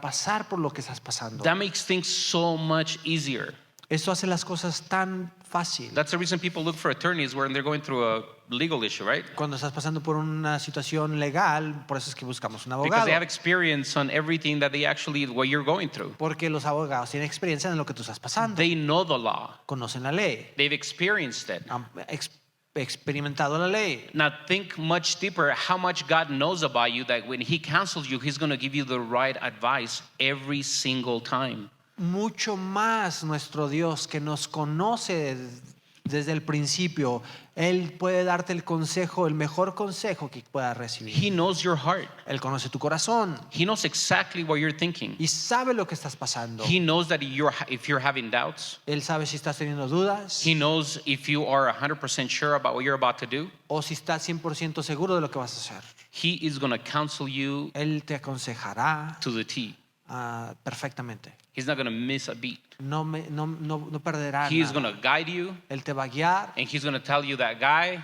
pasar por lo que estás pasando. That makes things so much easier. Esto hace las cosas tan fácil. That's the reason people look for attorneys when they're going through a legal issue, right? Cuando estás pasando por una situación legal, por eso es que buscamos un Because abogado. they have experience on everything that they actually, what you're going through. Porque los abogados tienen experiencia en lo que tú estás pasando. They know the law. Conocen la ley. They've experienced it. Han experimentado la ley. Now think much deeper how much God knows about you that when he counsels you, he's going to give you the right advice every single time. Mucho más nuestro Dios que nos conoce desde el principio. Él puede darte el consejo, el mejor consejo que puedas recibir. He knows your heart. Él conoce tu corazón He knows exactly what you're thinking. y sabe lo que estás pasando. He knows that if you're having doubts. Él sabe si estás teniendo dudas He knows if you are 100% sure about what you're about to do. o si estás 100% seguro de lo que vas a hacer. He is going to counsel you Él te aconsejará to the T. perfectamente. He's not going to miss a beat. No perderá He is going nada. to guide you, Él te va a guiar and he's going to tell you that guy,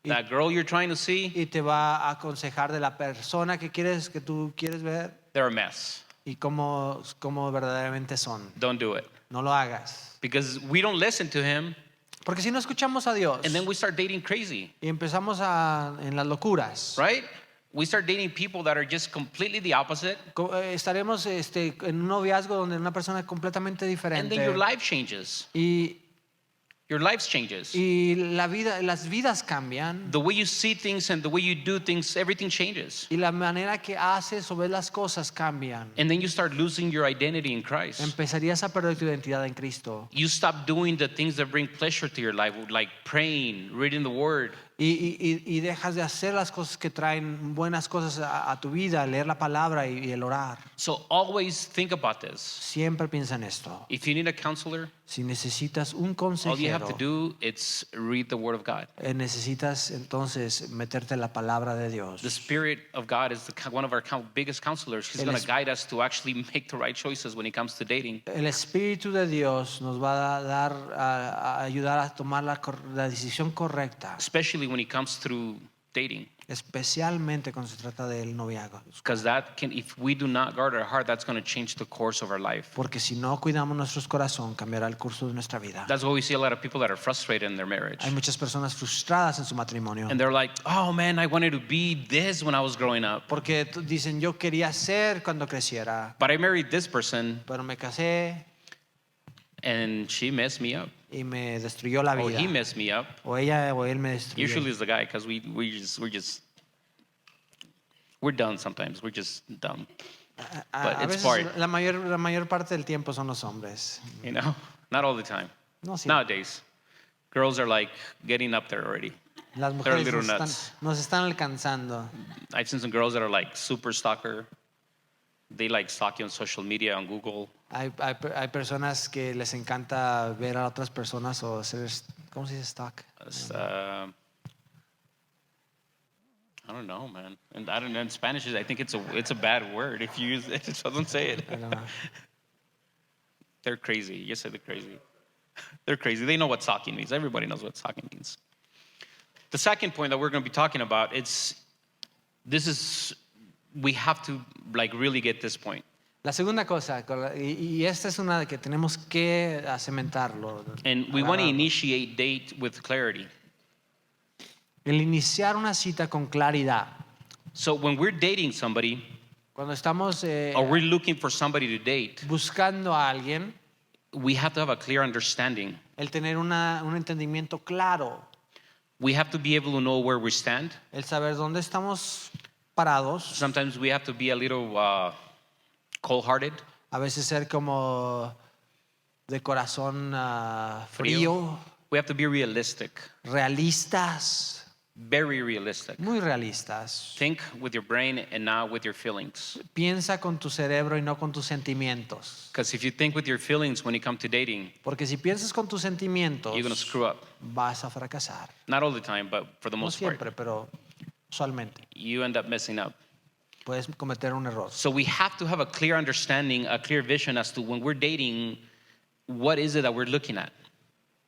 that girl you're trying to see, y te va a aconsejar de la persona que tú quieres ver they're a mess. y cómo verdaderamente son. Don't do it. No lo hagas. Because we don't listen to him, Porque si no escuchamos a Dios and then we start dating crazy, y empezamos en las locuras, right? We start dating people that are just completely the opposite, estaremos en un noviazgo donde una persona es completamente and diferente then your life changes. y Your life changes. las vidas cambian The way you see things and the way you do things, everything changes. y la manera que haces o ves las cosas cambian. And then you start losing your identity in Christ. Empezarías a perder tu identidad en Cristo You stop doing the things that bring pleasure to your life, like praying, reading the word. y dejas de hacer las cosas que traen buenas cosas a tu vida, leer la palabra y el orar. So always think about this. Siempre piensa en esto. If you need a counselor, Si necesitas un all you have consejero, to do is read the word of God. necesitas entonces meterte en la palabra de Dios. The Spirit of God is one of our biggest counselors. He's El going es- to guide us to actually make the right choices when it comes to dating. El Espíritu de Dios nos va a ayudar a tomar la decisión correcta, Especially when it comes through dating. especialmente cuando se trata del noviazgo. Because if we do not guard our heart, that's going to change the course of our life. Porque si no cuidamos nuestro corazón, cambiará el curso de nuestra vida. That's why we see a lot of people that are frustrated in their marriage. Hay muchas personas frustradas en su matrimonio. And they're like, oh man, I wanted to be this when I was growing up. Porque dicen, yo quería ser cuando creciera, But I married this person pero me casé and she messed me up. y me destruyó la Or vida. he messed me up. O ella o él me destruyó. Usually it's the guy because we're done sometimes. We're just dumb. but A it's veces part. la mayor parte del tiempo son los hombres. You know? Not all the time. No, sí. Nowadays, girls are like getting up there already. Las They're a mujeres little nuts. nos están alcanzando. I've seen some girls that are like super stalker. They like stalk you on social media, on Google. Hay personas que les encanta ver a otras personas o hacer, ¿cómo se dice stalk? I don't know, man. And I don't know in Spanish. I think it's a bad word if you use it. So don't say it. I don't know. They're crazy. You said they're crazy. They're crazy. They know what stalking means. Everybody knows what stalking means. The second point that we're going to be talking about we have to like really get this point. La segunda cosa, y esta es una que tenemos que cementarlo. And we want to agarrarlo. initiate date with clarity. El iniciar una cita con claridad. So when we're dating somebody, Cuando estamos or we're looking for somebody to date, buscando a alguien, we have to have a clear understanding. el tener un entendimiento claro, We have to be able to know where we stand. el saber dónde estamos parados, Sometimes we have to be a little cold-hearted. a veces ser como de corazón frío, We have to be realistic, realistas, very realistic. muy realistas. Think with your brain and not with your feelings. Piensa con tu cerebro y no con tus sentimientos. Because if you think with your feelings when you come to dating, Porque si piensas con tus sentimientos, you're going to screw up. vas a fracasar. Not all the time, but for the No most part, siempre, pero usualmente. you end up messing up. Puedes cometer un error. So we have to have a clear understanding, a clear vision as to when we're dating, what is it that we're looking at?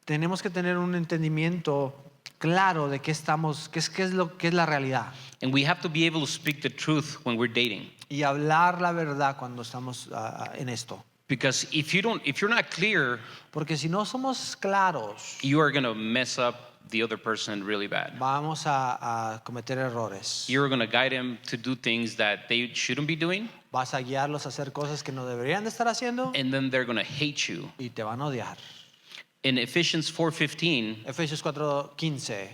Tenemos que tener un entendimiento claro de qué estamos, qué es la realidad. And we have to be able to speak the truth when we're dating. Y hablar la verdad cuando estamos en esto. Because if you're not clear, Porque si no somos claros, you are going to mess up the other person really bad. vamos a cometer errores. You're going to guide them to do things that they shouldn't be doing, Vas a guiarlos a hacer cosas que no deberían de estar haciendo and then they're going to hate you. y te van a odiar. In Ephesians 4:15, Efesios 4:15.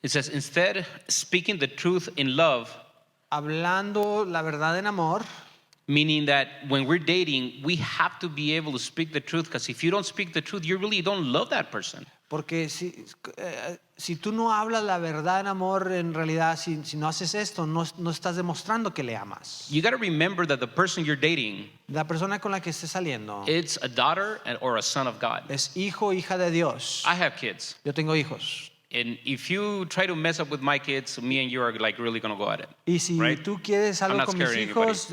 it says, instead, speaking the truth in love, Hablando la verdad en amor, meaning that when we're dating, we have to be able to speak the truth, because if you don't speak the truth, you really don't love that person. porque si tú no hablas la verdad en amor, en realidad, si no haces esto, no estás demostrando que le amas. You got to remember that the person you're dating, La persona con la que estés saliendo it's a daughter or a son of God. es hijo o hija de Dios. I have kids, Yo tengo hijos. and if you try to mess up with my kids, me and you are like really going to go at it. Y si Right? tú quieres I'm algo not con mis scaring hijos,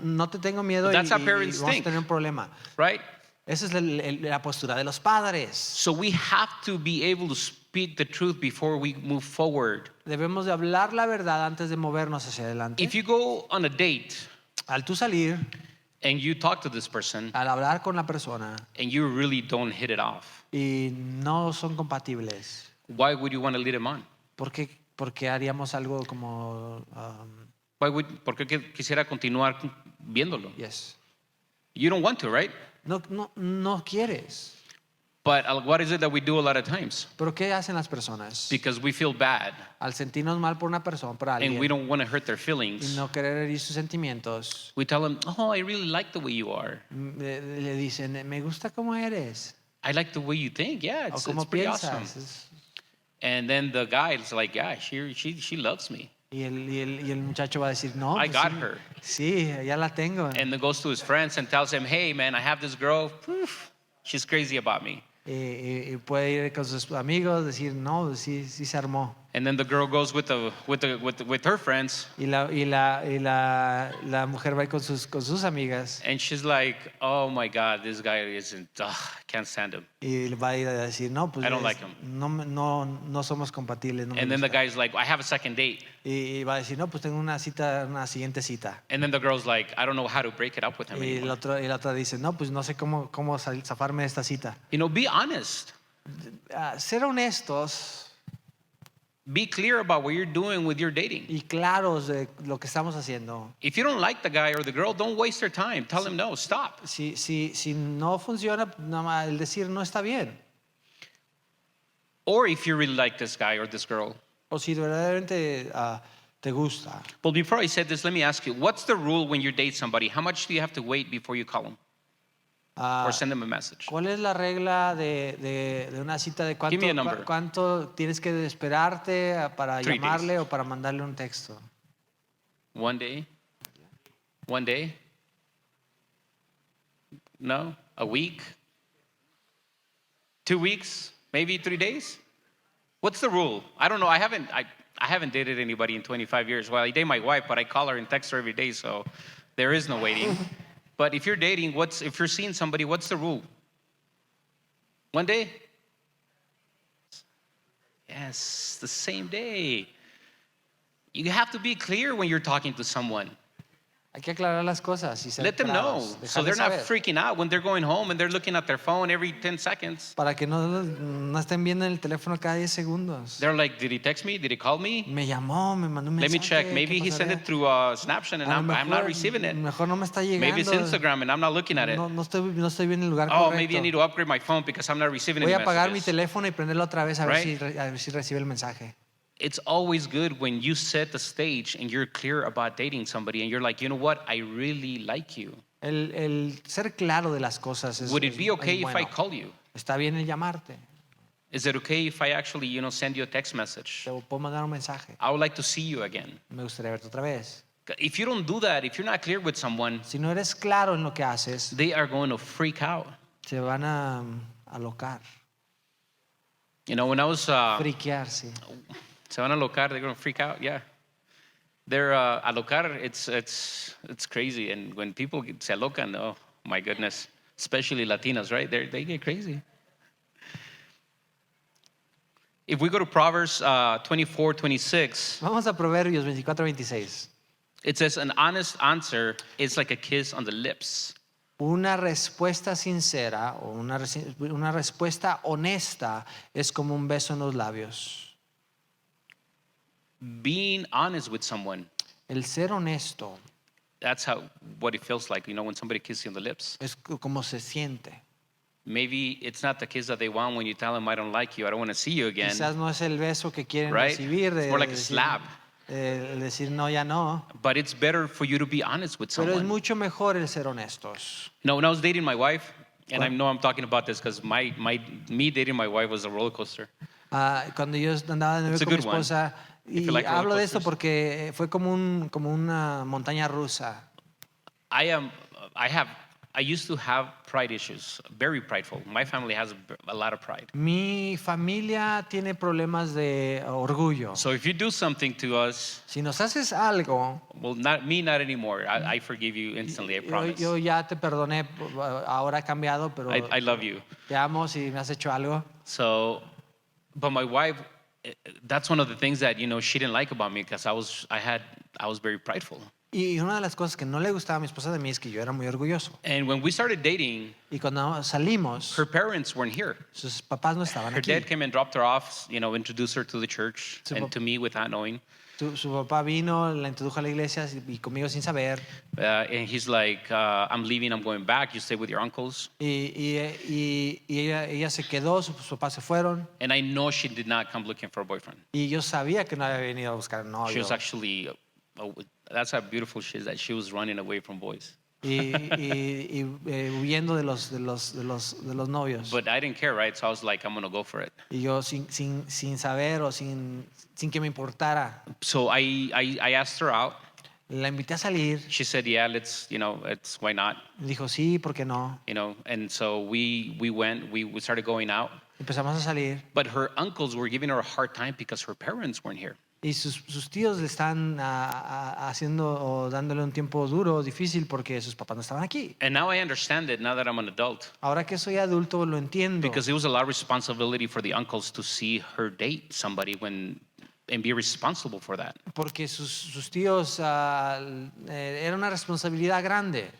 no te tengo miedo But y that's how parents vamos a think. tener un problema. Right? Esa es la postura de los padres. So we have to be able to speak the truth before we move forward. Debemos de hablar la verdad antes de movernos hacia adelante. If you go on a date Al tú salir, and you talk to this person al hablar con la persona and you really don't hit it off, y no son compatibles, why would you want to lead them on? ¿por qué haríamos algo como ¿Por qué quisiera continuar viéndolo? yes? You don't want to, right? No quieres. But what is it that we do a lot of times? Pero ¿qué hacen las personas? Because we feel bad Al sentirnos mal por una persona, por alguien, and we don't want to hurt their y feelings. no querer herir sus sentimientos, We tell them, oh, I really like the way you are. le dicen, me gusta cómo eres I like the way you think. Yeah, o it's cómo pretty piensas. awesome. And then the guy is like, yeah, she loves me. Y el muchacho va a decir, no, I pues got sí, her. sí, ya la tengo. And then goes to his friends and tells him, hey, man, I have this girl. Poof, she's crazy about me. Y puede ir con sus amigos, decir, no, sí se armó. And then the girl goes with her friends, Y la mujer va a ir con sus amigas and she's like, oh my God, this guy isn't, I can't stand him. y va a ir a decir, no, pues I don't like him. no somos compatibles. No me And then the gusta. guy's like, I have a second date. Y va a decir, no, pues tengo una siguiente cita. And then the girl's like, I don't know how to break it up with him Y anymore. la otra dice, no, pues no sé cómo zafarme de esta cita. You know, be honest. Ser honestos Be clear about what you're doing with your dating. y claros de lo que estamos haciendo. If you don't like the guy or the girl, don't waste their time. Tell them no, stop. Si no funciona, nada más el decir no está bien. Or if you really like this guy or this girl. O si verdaderamente te gusta. But before I said this, let me ask you, what's the rule when you date somebody? How much do you have to wait before you call them or send them a message? ¿Cuál es la regla de una cita de Give me a number. cuánto tienes que esperarte para 3 llamarle days. o para mandarle un texto? 1 day? 1 day? No? A week? 2 weeks? Maybe 3 days? What's the rule? I don't know. I haven't dated anybody in 25 years. Well, I date my wife, but I call her and text her every day, so there is no waiting. But if you're dating, if you're seeing somebody, what's the rule? 1 day? Yes, the same day. You have to be clear when you're talking to someone. Hay que aclarar las cosas y ser Let them know claros, so dejarles they're not saber, freaking out when they're going home and they're looking at their phone every 10 seconds. para que no estén viendo el teléfono cada 10 segundos. They're like, did he text me? Did he call me? Me llamó, me mandó un Let mensaje. me check. ¿qué Maybe he sent pasaría? it through Snapchat and A lo I'm not mejor- receiving it. Mejor no me está Maybe it's llegando. Instagram and I'm not looking at it. No estoy viendo el lugar Oh, correcto. maybe I need to upgrade my phone because I'm not receiving Voy any a apagar mi messages. teléfono y prenderlo otra vez a ver, Right? a ver si recibe el mensaje. It's always good when you set the stage and you're clear about dating somebody and you're like, you know what? I really like you. El ser claro de las cosas es, Would it es- be es okay if I bueno. call you? Está bien el llamarte. Is it okay if I actually, send you a text message? Te puedo mandar un mensaje. I would like to see you again. Me gustaría verte otra vez. If you don't do that, if you're not clear with someone, Si no eres claro en lo que haces, they are going to freak out. se van a alocar, When I was friquear, sí. se van a alocar, they're going to freak out. Yeah, they're alocar. It's crazy, and when people se alocan, oh my goodness, especially Latinas, right? They get crazy. If we go to Proverbs 24:26, Vamos a Proverbios 24-26. it says an honest answer is like a kiss on the lips. Una respuesta sincera o una respuesta honesta es como un beso en los labios. Being honest with someone, El ser honesto that's what it feels like, when somebody kisses you on the lips. es como se siente. Maybe it's not the kiss that they want when you tell them I don't like you, I don't want to see you again. Quizás no es el beso que quieren Right? recibir. It's more like a decir, slap. el decir no, ya no. But it's better for you to be honest with Pero es someone. mucho mejor el ser honestos. When I was dating my wife, and I What? know I'm talking about this because me dating my wife was a roller coaster. Cuando yo andaba de novio It's a con mi good one. esposa, If y you like roller hablo de esto coasters. porque fue como una montaña rusa. I used to have pride issues, very prideful. My family has a lot of pride. Mi familia tiene problemas de orgullo. So if you do something to us, Si nos haces algo, well, not anymore. I forgive you instantly, I promise. yo ya te perdoné, ahora he cambiado, pero I love you. te amo si me has hecho algo. So, but my wife, that's one of the things that she didn't like about me because I was very prideful. Y una de las cosas que no le gustaba a mi esposa de mí es que yo era muy orgulloso. And when we started dating, Y cuando salimos, her parents weren't here. sus papás no estaban Her aquí. dad came and dropped her off, introduced her to the church Su and pap- to me without knowing. Su papá vino, la introdujo a la iglesia y conmigo sin saber. And he's like, I'm leaving, I'm going back. You stay with your uncles. Y ella se quedó, sus papás se fueron. And I know she did not come looking for a boyfriend. Y yo sabía que no había venido a buscar She novio. was actually, that's how beautiful she is, that she was running away from boys. Huyendo de los novios. But I didn't care, right? So I was like, I'm going to go for it. Y yo sin saber o sin que me importara, So I asked her out. la invité a salir. She said, yeah, it's why not? Me dijo, sí, ¿por qué no? And so we went, we started going out. Empezamos a salir. But her uncles were giving her a hard time because her parents weren't here. Y sus tíos le están haciendo o dándole un tiempo duro, difícil, porque sus papás no estaban aquí. And now I understand it now that I'm an adult. Ahora que soy adulto lo entiendo. Because it was a lot of responsibility for the uncles to see her date somebody and be responsible for that. Porque sus tíos era una responsabilidad grande.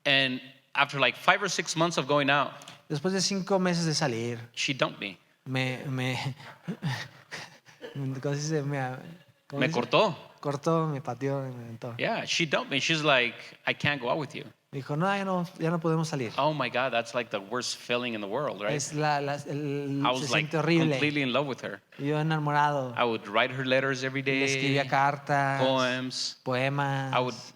And after like 5 or 6 months of going out, Después de 5 meses de salir, she dumped me. ¿cómo se dice? ¿Cómo Me dice? cortó. Cortó, me pateó, me aventó. Yeah, she dumped me. She's like, I can't go out with you. Me dijo, no, ya no podemos salir. Oh my God, that's like the worst feeling in the world, right? Es I se was like siente horrible. completely in love with her. Yo enamorado. I would write her letters every Le escribía day, cartas, poems. poemas.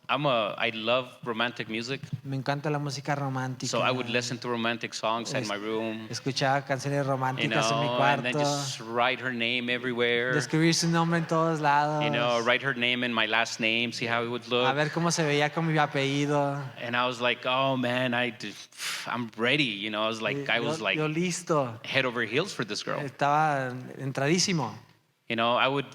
I love romantic music, Me encanta la música romántica. so I would listen to romantic songs in my room, Escuchaba canciones románticas en mi and then cuarto. just write her name everywhere. De escribir su nombre en todos lados. Write her name and my last name, see how it would A look. ver cómo se veía con mi apellido. And I was like, oh man, I'm ready. I was like, Yo listo. head over heels for this girl. Estaba entradísimo. I would.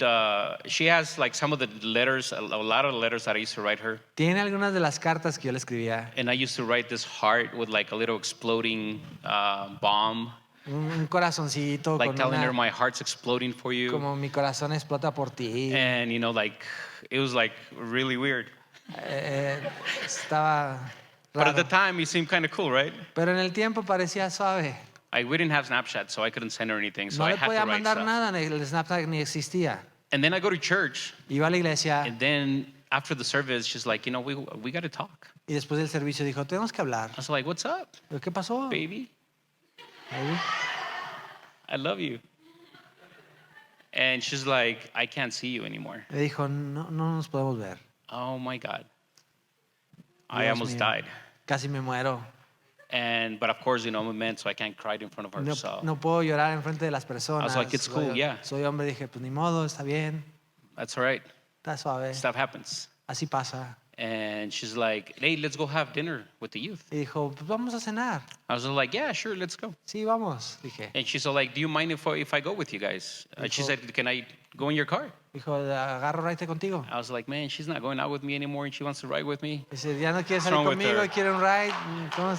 She has like some of the letters, a lot of the letters that I used to write her, Tiene algunas de las cartas que yo le escribía. and I used to write this heart with like a little exploding bomb, Un corazoncito like con telling her una, my heart's exploding for you, como mi corazón explota por ti. and like it was like really weird. Estaba But at the raro. time, it seemed kind of cool, right? Pero en el tiempo parecía suave. We didn't have Snapchat, so I couldn't send her anything. So No I le had podía to write mandar stuff. nada, el Snapchat ni existía. And then I go to church, Iba a la iglesia and then after the service, she's like, you know, we got to talk. y después del servicio dijo, tenemos que hablar. I was like, what's up, Digo, ¿qué pasó? baby? Baby? I love you. And she's like, I can't see you anymore. Le dijo, no, no nos podemos ver. Oh my God. I Dios almost mío. died. Casi me muero. But of course, you know, I'm a man, so I can't cry in front of her. No, So no puedo llorar en frente de las personas. I was like, it's cool, soy, yeah. soy hombre, dije, pues ni modo, está bien, that's all right. está suave. Stuff happens. Así pasa. And she's like, hey, let's go have dinner with the youth. Y dijo, pues vamos a cenar. I was like, yeah, sure, let's go. Sí, vamos, dije. And she's all like, do you mind if I go with you guys? She Dijo- said, can I go in your car? Dijo, agarro raite contigo. I was like, man, she's not going out with me anymore, and she wants to ride with me. Dice, ya no quiere What's salir wrong with conmigo, her? quiere un ride. ¿Cómo?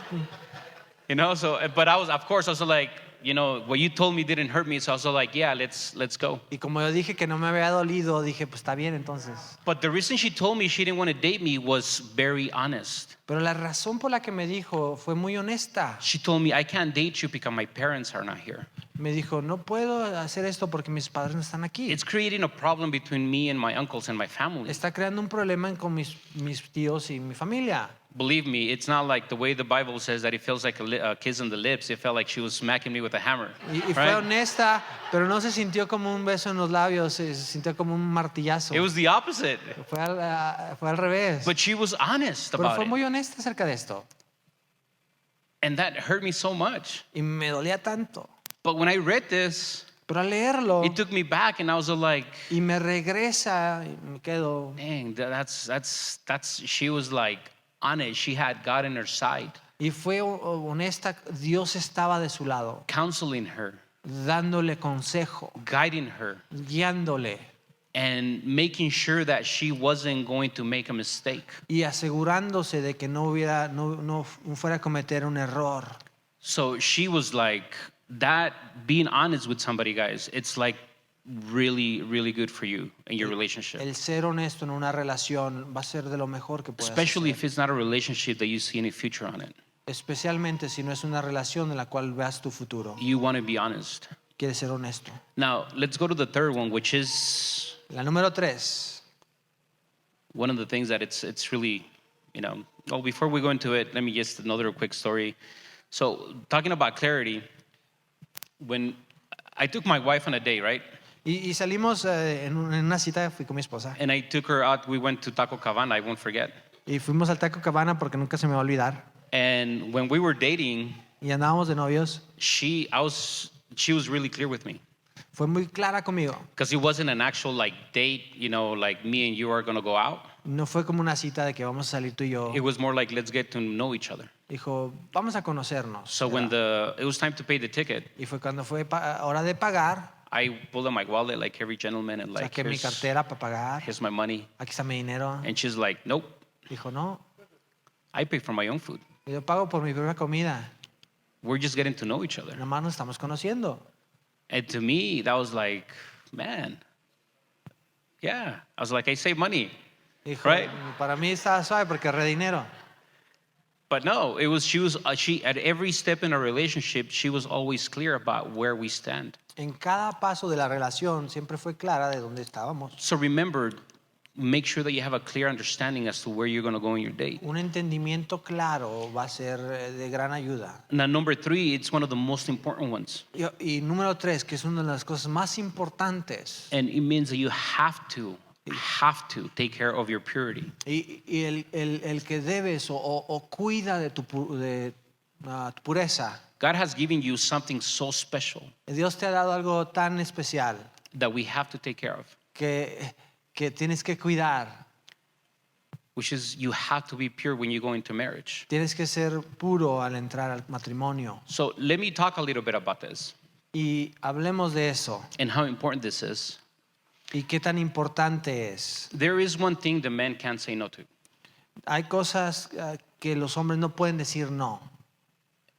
You know, so, but I was, of course, I was like, you know, what you told me didn't hurt me, so I was like, yeah, let's go. Y como yo dije que no me había dolido, dije, pues está bien entonces. But the reason she told me she didn't want to date me was very honest. Pero la razón por la que me dijo fue muy honesta. She told me, I can't date you because my parents are not here. Me dijo, no puedo hacer esto porque mis padres no están aquí. It's creating a problem between me and my uncles and my family. Está creando un problema con mis tíos y mi familia. Believe me, it's not like the way the Bible says that it feels like a kiss on the lips. It felt like she was smacking me with a hammer. Y fue Right? honesta, pero no se sintió como un beso en los labios, se sintió como un martillazo. It was the opposite. Fue al revés. But she was honest Pero about fue it. muy honesta acerca de esto. And that hurt me so much. Y me dolía tanto. But when I read this, Pero al leerlo it took me back and I was like, y me regresa y me quedo. dang, that's she was like honest. She had God in her side, Y fue honesta, Dios estaba de su lado, counseling her, dándole consejo, guiding her, guiándole and making sure that she wasn't going to make a mistake. y asegurándose de que no fuera a cometer un error. So she was like, that being honest with somebody, guys, it's like really, really good for you in your relationship. El ser honesto en una relación va a ser de lo mejor que puedas Especially hacer. if it's not a relationship that you see any future on it. Especialmente si no es una relación en la cual veas tu futuro. You want to be honest. Quieres ser honesto. Now, let's go to the third one, which is La número 3. one of the things that it's really, you know, well, before we go into it, let me just another quick story. So, talking about clarity, when I took my wife on a date, right? Y salimos en una cita, fui con mi esposa. And I took her out, we went to Taco Cabana, I won't forget. Y fuimos al Taco Cabana porque nunca se me va a olvidar. And when we were dating, Y andábamos de novios. she was really clear with me. Fue muy clara conmigo. Because it wasn't an actual like date, you know, like me and you are gonna go out. No fue como una cita de que vamos a salir tú y yo. It was more like let's get to know each other. Dijo, vamos a conocernos. So when it was time to pay the ticket, Y fue cuando fue hora de pagar. I pulled out my wallet like every gentleman and like Saqué mi cartera para pagar. here's my money. Aquí está mi dinero. And she's like, nope, Dijo, no, I pay for my own food. yo pago por mi propia comida. We're just getting to know each other. Nada más nos estamos conociendo. And to me, that was like, man, yeah. I was like, I save money. Dijo, Right. para mí estaba suave porque ahorré dinero. But no, she at every step in our relationship, she was always clear about where we stand. En cada paso de la relación siempre fue clara de dónde estábamos. So remember, make sure that you have a clear understanding as to where you're going to go on your date. Un entendimiento claro va a ser de gran ayuda. Now, number 3, it's one of the most important ones. Y número 3, que es una de las cosas más importantes. And it means that you have to take care of your purity. Y el que debes o cuida de tu pureza. God has given you something so special Dios te ha dado algo tan especial that we have to take care of, que tienes que cuidar. which is you have to be pure when you go into marriage. Tienes que ser puro al entrar al matrimonio. So let me talk a little bit about this Y hablemos de eso. and how important this is. Y qué tan importante es. There is one thing the man can't say no to, Hay cosas que los hombres no pueden decir no.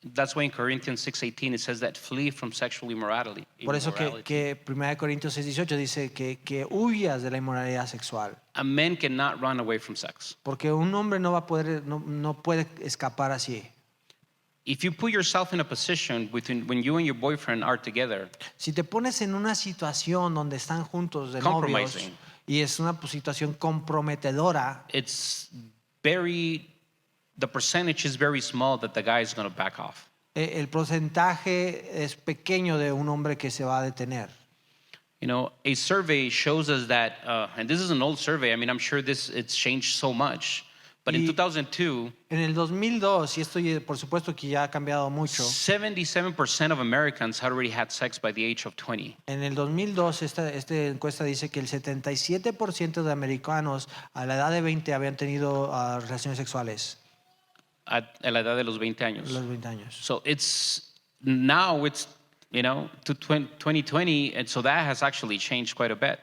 That's why in Corinthians 6:18 it says that flee from sexual immorality. Por eso que 1 Corintios 6:18 dice que huyas de la inmoralidad sexual. A man cannot run away from sex. Porque un hombre no puede escapar así. If you put yourself in a position when you and your boyfriend are together, Si te pones en una situación donde están juntos de novios Compromising. y es una situación comprometedora, the percentage is very small that the guy is going to back off. el porcentaje es pequeño de un hombre que se va a detener. You know, a survey shows us that, and this is an old survey. I mean, I'm sure it's changed so much. But in Y- 2002, En el 2002, y esto por supuesto que ya ha cambiado mucho, 77% of Americans had already had sex by the age of 20. en el 2002 esta encuesta dice que el 77% de americanos a la edad de 20 habían tenido relaciones sexuales A la edad de los 20 a años. los 20 años. So now it's, to 2020, and so that has actually changed quite a bit.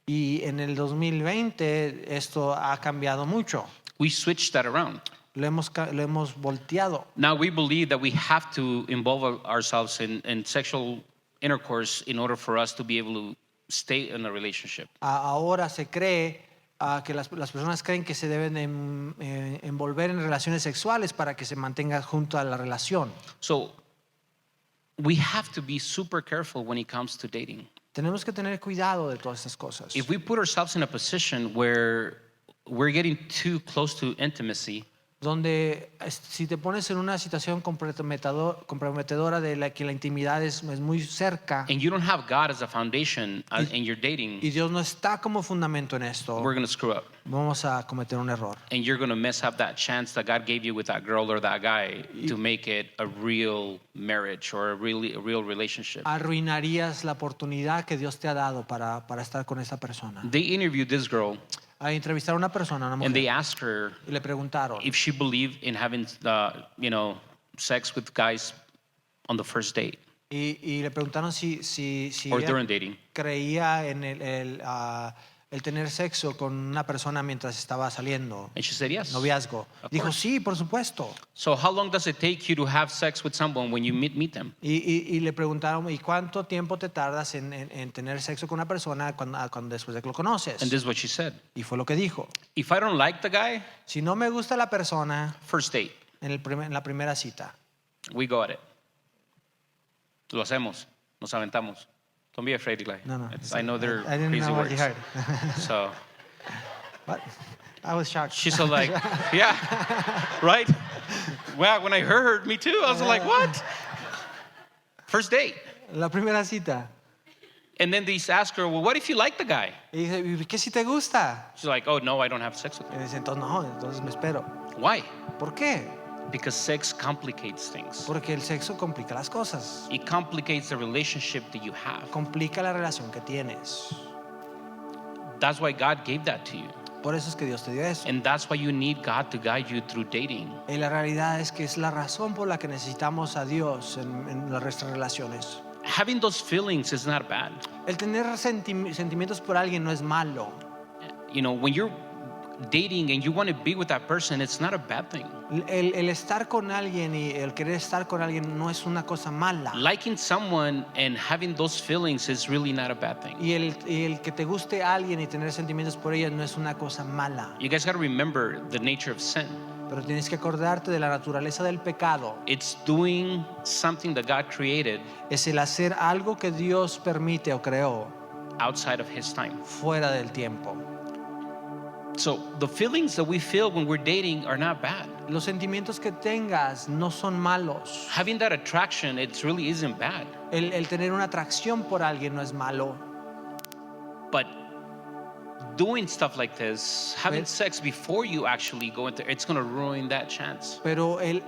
Y en el 2020 esto ha cambiado mucho. We switched that around. Lo hemos volteado. Now we believe that we have to involve ourselves in sexual intercourse in order for us to be able to stay in a relationship. Ahora se cree que las personas creen que se deben envolver en relaciones sexuales para que se mantenga junto a la relación. So we have to be super careful when it comes to dating. Tenemos que tener cuidado de todas estas cosas. If we put ourselves in a position where we're getting too close to intimacy, Donde si te pones en una situación comprometedora de la que la intimidad es muy cerca and you don't have God as a foundation in your dating, y Dios no está como fundamento en esto, we're going to screw up. vamos a cometer un error. And you're going to mess up that chance that God gave you with that girl or that guy to make it a real marriage or a real relationship. Arruinarías la oportunidad que Dios te ha dado para estar con esa persona. They interviewed this girl A entrevistar a una persona, a una and they mujer, asked her y le preguntaron if she believed in having, sex with guys on the first date y le preguntaron si or ella during dating. creía en el tener sexo con una persona mientras estaba saliendo, And she said yes. noviazgo. Of Dijo, course. sí, por supuesto. So how long does it take you to have sex with someone when you meet them? Y le preguntaron, ¿y cuánto tiempo te tardas en tener sexo con una persona cuando después de que lo conoces? And this is what she said. Y fue lo que dijo. If I don't like the guy, Si no me gusta la persona first date, en la primera cita, we go at it. Lo hacemos, nos aventamos. Don't be afraid, Eli. no. I know they're I didn't crazy know what words. you heard. So What? I was shocked. she's so like, yeah, right? Well, when I heard, me too. I was like, what? First date. La primera cita. And then they ask her, well, what if you like the guy? Y dice, ¿y qué si te gusta? She's like, oh, no, I don't have sex with Y him. dice, entonces me espero. Why? ¿Por qué? Because sex complicates things. Porque el sexo complica las cosas. It complicates the relationship that you have. Complica la relación que tienes. That's why God gave that to you. Por eso es que Dios te dio eso. And that's why you need God to guide you through dating. Y la realidad es que es la razón por la que necesitamos a Dios en nuestras relaciones. Having those feelings is not bad. El tener sentimientos por alguien no es malo. You know, when you're dating and you want to be with that person, it's not a bad thing. El estar con alguien y el querer estar con alguien no es una cosa mala. Liking someone and having those feelings is really not a bad thing. Y el que te guste a alguien y tener sentimientos por ella no es una cosa mala. You guys got to remember the nature of sin. Pero tienes que acordarte de la naturaleza del pecado. It's doing something that God created Es el hacer algo que Dios permite o creó outside of His time. fuera del tiempo. So the feelings that we feel when we're dating are not bad. Los sentimientos que tengas no son malos. Having that attraction, it really isn't bad. El tener una atracción por alguien no es malo. But doing stuff like this, having But- sex before you actually go into it's going to ruin that chance. Pero el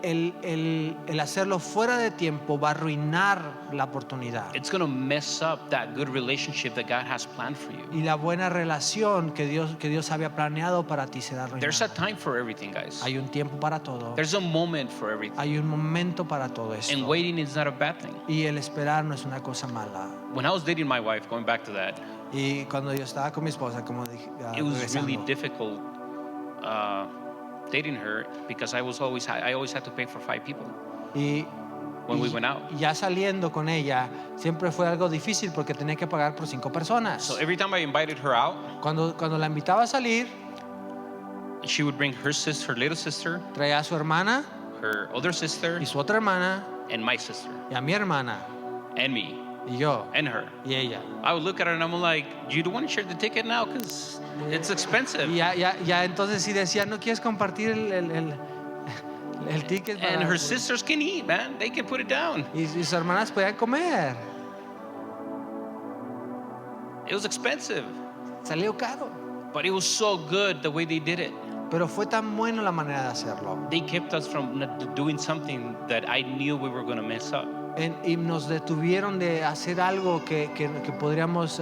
hacerlo fuera de tiempo va a arruinar la oportunidad. It's going to mess up that good relationship that God has planned for you. Y la buena relación que Dios había planeado para ti será There's a arruinada. time for everything, guys. Hay un tiempo para todo. There's a moment for everything. Hay un momento para todo esto. And waiting is not a bad thing. Y el esperar no es una cosa mala. When I was dating my wife, going back to that, Y cuando yo estaba con mi esposa, como dije, it was really regresando, difficult dating her because I always had to pay for 5 people. Y when we went out. y ya saliendo con ella, siempre fue algo difícil porque tenía que pagar por 5 personas. So every time I invited her out, Cuando la invitaba a salir, she would bring her sister, her little sister, traía a su hermana her older sister, y su otra hermana and my sister, y a mi hermana and me, y yo and her. y ella. I would look at her and I'm like, you don't want to share the ticket now because it's expensive. Y ya entonces sí decía, ¿no quieres compartir el ticket? And para- her sisters can eat, man. They can put it down. y sus hermanas podían comer. It was expensive, Salió caro, but it was so good the way they did it. pero fue tan bueno la manera de hacerlo. They kept us from doing something that I knew we were going to mess up. Y nos detuvieron de hacer algo que podríamos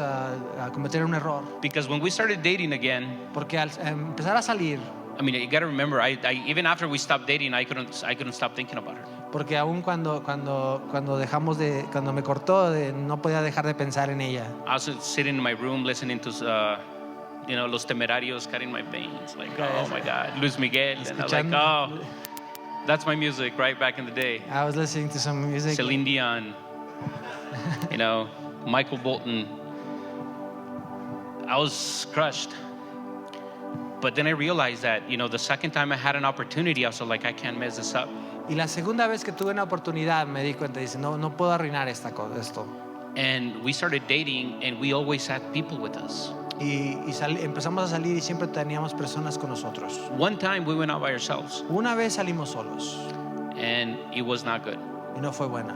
cometer un error. Because when we started dating again, Porque al empezar a salir, I mean, you got to remember, I even after we stopped dating, I couldn't stop thinking about her. porque aún cuando me cortó, no podía dejar de pensar en ella. I was sitting in my room listening to, Los Temerarios, cutting my veins. Like, oh my God, Luis Miguel. And I was like, Escuchando- oh, that's my music, right back in the day. I was listening to some music. Celine Dion, Michael Bolton. I was crushed. But then I realized that, the second time I had an opportunity, I was like, I can't mess this up. Y la segunda vez que tuve una oportunidad me di cuenta, dice, no puedo arruinar esto. And we started dating, and we always had people with us. Empezamos a salir y siempre teníamos personas con nosotros. One time we went out by ourselves, Una vez salimos solos and it was not good y no fue buena,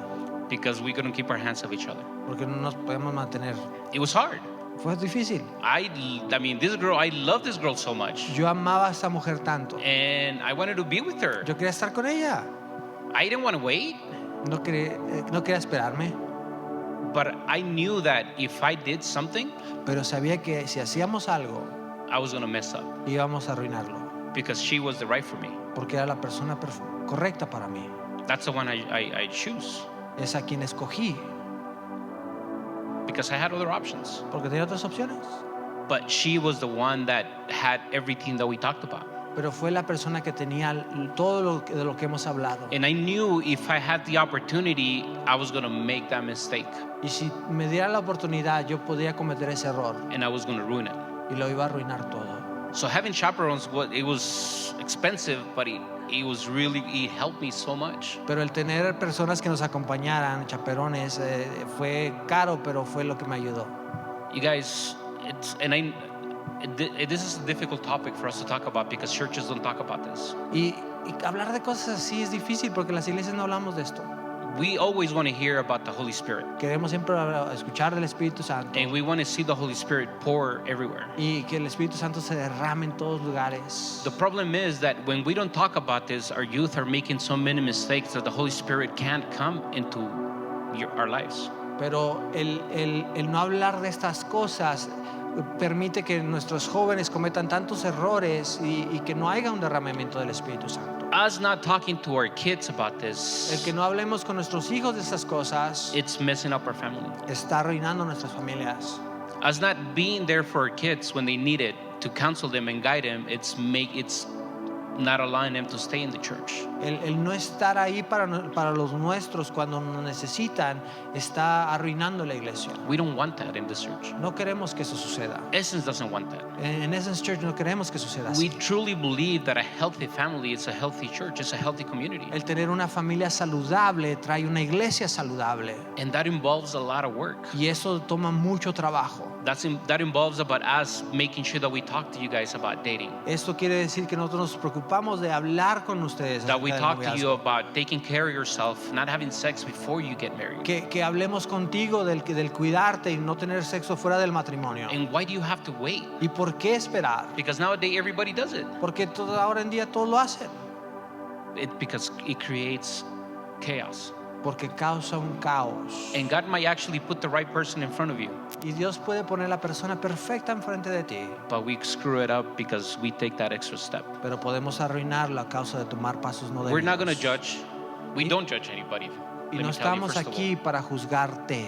because we couldn't keep our hands off each other. porque no nos podemos mantener. It was hard. Fue difícil. I mean, this girl, I love this girl so much, Yo amaba a esta mujer tanto. and I wanted to be with her. Yo quería estar con ella. I didn't want to wait, No quería esperarme, but I knew that if I did something, pero sabía que si hacíamos algo, I was going to mess up íbamos a arruinarlo, because she was the right for me. porque era la persona correcta para mí. That's the one I choose Es a quien escogí, because I had other options. porque tenía otras opciones. But she was the one that had everything that we talked about. Pero fue la persona que tenía todo de lo que hemos hablado. And I knew if I had the opportunity, I was going to make that mistake Y si me diera la oportunidad, yo podía cometer ese error and I was going to ruin it. y lo iba a arruinar todo. So having chaperones, it was expensive, but it helped me so much. Pero el tener personas que nos acompañaran, chaperones, fue caro, pero fue lo que me ayudó. You guys, this is a difficult topic for us to talk about because churches don't talk about this. Y hablar de cosas así es difícil porque las iglesias no hablamos de esto. We always want to hear about the Holy Spirit, Queremos siempre escuchar del Espíritu Santo and we want to see the Holy Spirit pour everywhere. y que el Espíritu Santo se derrame en todos lugares. The problem is that when we don't talk about this, our youth are making so many mistakes that the Holy Spirit can't come into our lives. Pero el no hablar de estas cosas permite que nuestros jóvenes cometan tantos errores y que no haya un derramamiento del Espíritu Santo. Us not talking to our kids about El this, que no hablemos con nuestros hijos de estas cosas it's messing up our family. está arruinando nuestras familias. Us not being there for our kids when they need it to counsel them and guide them, it's not allowing them to stay in the church. El no estar ahí para los nuestros cuando nos necesitan está arruinando la iglesia. We don't want that in this church. No queremos que eso suceda. Essence doesn't want that. En Essence Church no queremos que suceda We así. truly believe that a healthy family is a healthy church, it's a healthy community. El tener una familia saludable trae una iglesia saludable And that involves a lot of work. y eso toma mucho trabajo. That involves about us making sure that we talk to you guys about dating. Esto quiere decir que nosotros nos preocupamos de hablar con ustedes That we acerca del talk to you noviazgo. about taking care of yourself, not having sex before you get married. Que hablemos contigo del cuidarte y no tener sexo fuera del matrimonio. And why do you have to wait? ¿Y por qué esperar? Because nowadays everybody does it. Porque ahora en día todos lo hacen. Because it creates chaos. Porque causa un caos. And God might actually put the right person in front of you, Y Dios puede poner la persona perfecta enfrente de ti, but we screw it up because we take that extra step. pero podemos arruinarlo a causa de tomar pasos no We're not going to debidos. judge. We don't judge anybody. Y Let no me tell you, estamos first of all. aquí para juzgarte.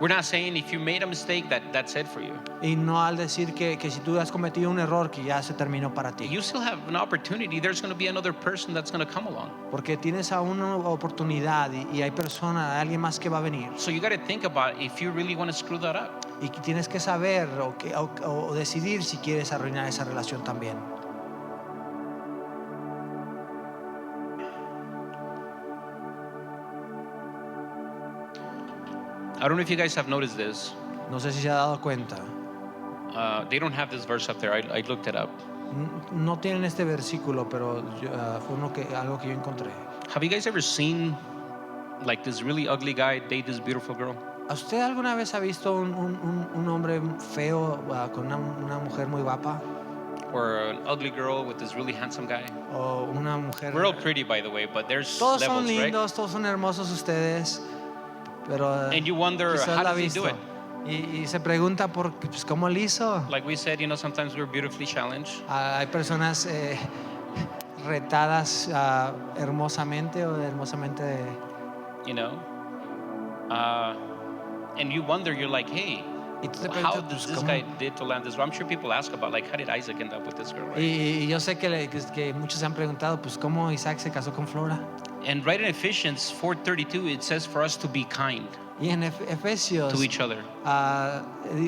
We're not saying if you made a mistake that's it for you. Y no al decir que si tú has cometido un error, que ya se terminó para ti. You still have an opportunity. There's going to be another person that's going to come along. Porque tienes aún una oportunidad y hay alguien más que va a venir. So you got to think about if you really want to screw that up. Y que tienes que saber o decidir si quieres arruinar esa relación también. I don't know if you guys have noticed this. No sé si se ha dado cuenta. They don't have this verse up there. I looked it up. No tienen este versículo, pero fue algo que yo encontré. Have you guys ever seen like this really ugly guy date this beautiful girl? ¿Usted alguna vez ha visto un hombre feo con una mujer muy guapa? Or an ugly girl with this really handsome guy? O una mujer... We're all pretty, by the way, but there's Todos levels, son lindos, right? todos son hermosos ustedes, pero And you wonder, quizás how la ha does he do visto. it? Y se pregunta pues, ¿cómo lo hizo? Like we said, sometimes we're beautifully challenged. Hay personas retadas hermosamente o hermosamente... You know? And you wonder, you're like, hey, Y tú te how preguntas, does pues, this ¿cómo? guy did to land this? I'm sure people ask about, like, how did Isaac end up with this girl, right? Y yo sé que muchos se han preguntado, pues, ¿cómo Isaac se casó con Flora? And right in Ephesians 4:32, it says for us to be kind Y en Efesios to each other.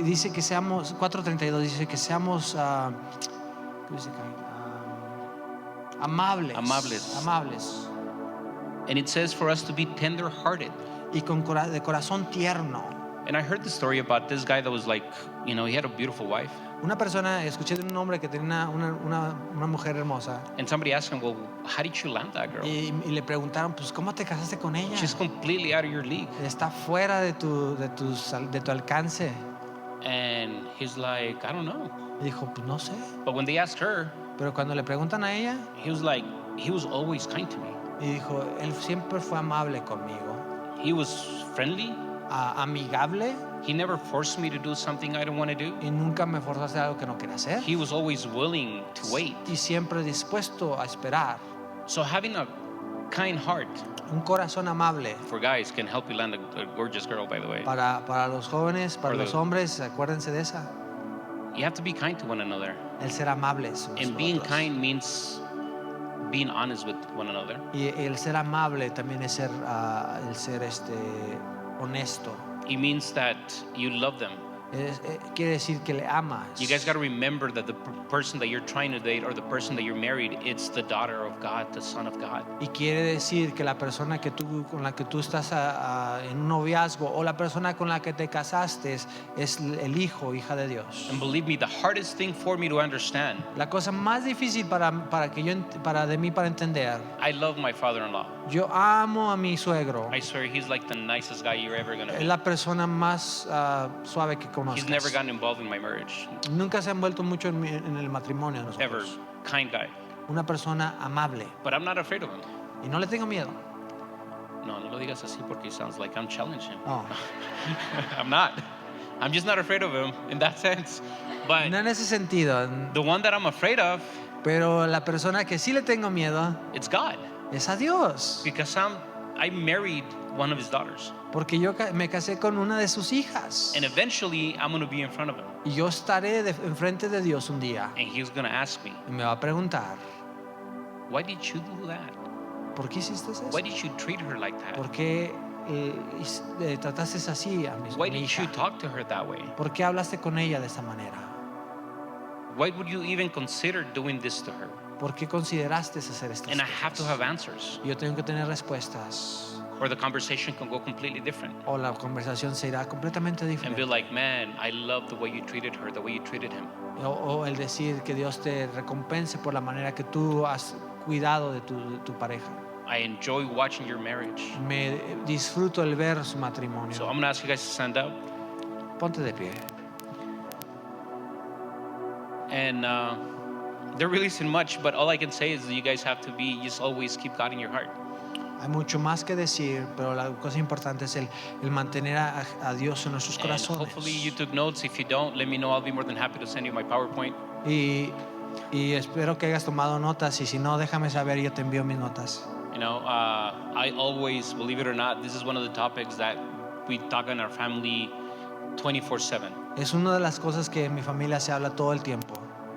dice que seamos, 4:32 dice que seamos ¿qué dice acá? Amables. Amables. And it says for us to be tender-hearted. Y de corazón tierno. And I heard the story about this guy that was like, he had a beautiful wife. Una persona, escuché de un hombre que tenía una mujer hermosa And somebody asked him, well, how did you land that girl? y le preguntaron, pues, ¿cómo te casaste con ella? She's completely out of your league. Está fuera de tu alcance. And he's like, I don't know. Y dijo, pues no sé. But when they asked her, Pero cuando le preguntan a ella, he was like, he was always kind to me. y dijo, él siempre fue amable conmigo, He was friendly. amigable, He never forced me to do something I don't want to do. y nunca me forzó a hacer algo que no quería hacer. He was always willing to wait. Y siempre dispuesto a esperar. So having a kind heart Un corazón amable for guys can help you land a gorgeous girl, by the way. para los jóvenes, para For los the- hombres, acuérdense de esa. You have to be kind to one another. El ser amables. unos And con being otros. kind means being honest with one another. Y el ser amable también es ser, el ser honesto. It means that you love them. Quiere decir que le amas. You guys got to remember that the person that you're trying to date or the person that you're married, it's the daughter of God, the son of God. Y quiere decir que la persona con la que tú estás en un noviazgo o la persona con la que te casaste es el hijo, hija de Dios. And believe me, the hardest thing for me to understand, La cosa más difícil para mí para entender. I love my father-in-law. Yo amo a mi suegro. I swear he's like the nicest guy you're ever gonna Es meet. la persona más suave que He's never conozcas. gotten involved in my marriage. Nunca se ha envuelto mucho en el matrimonio de Ever. nosotros. Kind guy. Una persona amable. But I'm not afraid of him. Y no le tengo miedo. No lo digas así porque it sounds like I'm challenging him. No. I'm not. I'm just not afraid of him in that sense. But No en ese sentido. the one that I'm afraid of, Pero la persona que sí le tengo miedo it's God. es a Dios. Because I married one of his daughters. Porque yo me casé con una de sus hijas. And eventually I'm going to be in front of him. Y yo estaré enfrente de Dios un día. And he's going to ask me, Y me va a preguntar, why did you do that? ¿por qué hiciste eso? Why did you treat her like that? ¿Por qué trataste así a Why mi did you hija? talk to her that way? ¿Por qué hablaste con ella de esa manera? Why would you even consider doing this to her? ¿Por qué consideraste hacer estas And I have to cosas? have answers, Yo tengo que tener respuestas. or the conversation can go completely different. O la conversación se irá completamente And be diferente. like, man, I love the way you treated her, the way you treated him. O el decir que Dios te recompense por la manera que tú has cuidado de tu pareja. I enjoy watching your marriage. Me disfruto el ver su So matrimonio. I'm going to ask you guys to stand up. Ponte de pie. And there really isn't much, but all I can say is that you guys have to be, just always keep God in your heart. Hay mucho más que decir, pero la cosa importante es el mantener a Dios en nuestros And corazones. hopefully you took notes. If you don't, let me know. I'll be more than happy to send you my PowerPoint. Y espero que hayas tomado notas, y si no, déjame saber y yo te envío mis notas. I always, believe it or not, this is one of the topics that we talk in our family 24/7. Es una de las cosas que en mi familia se habla todo el tiempo.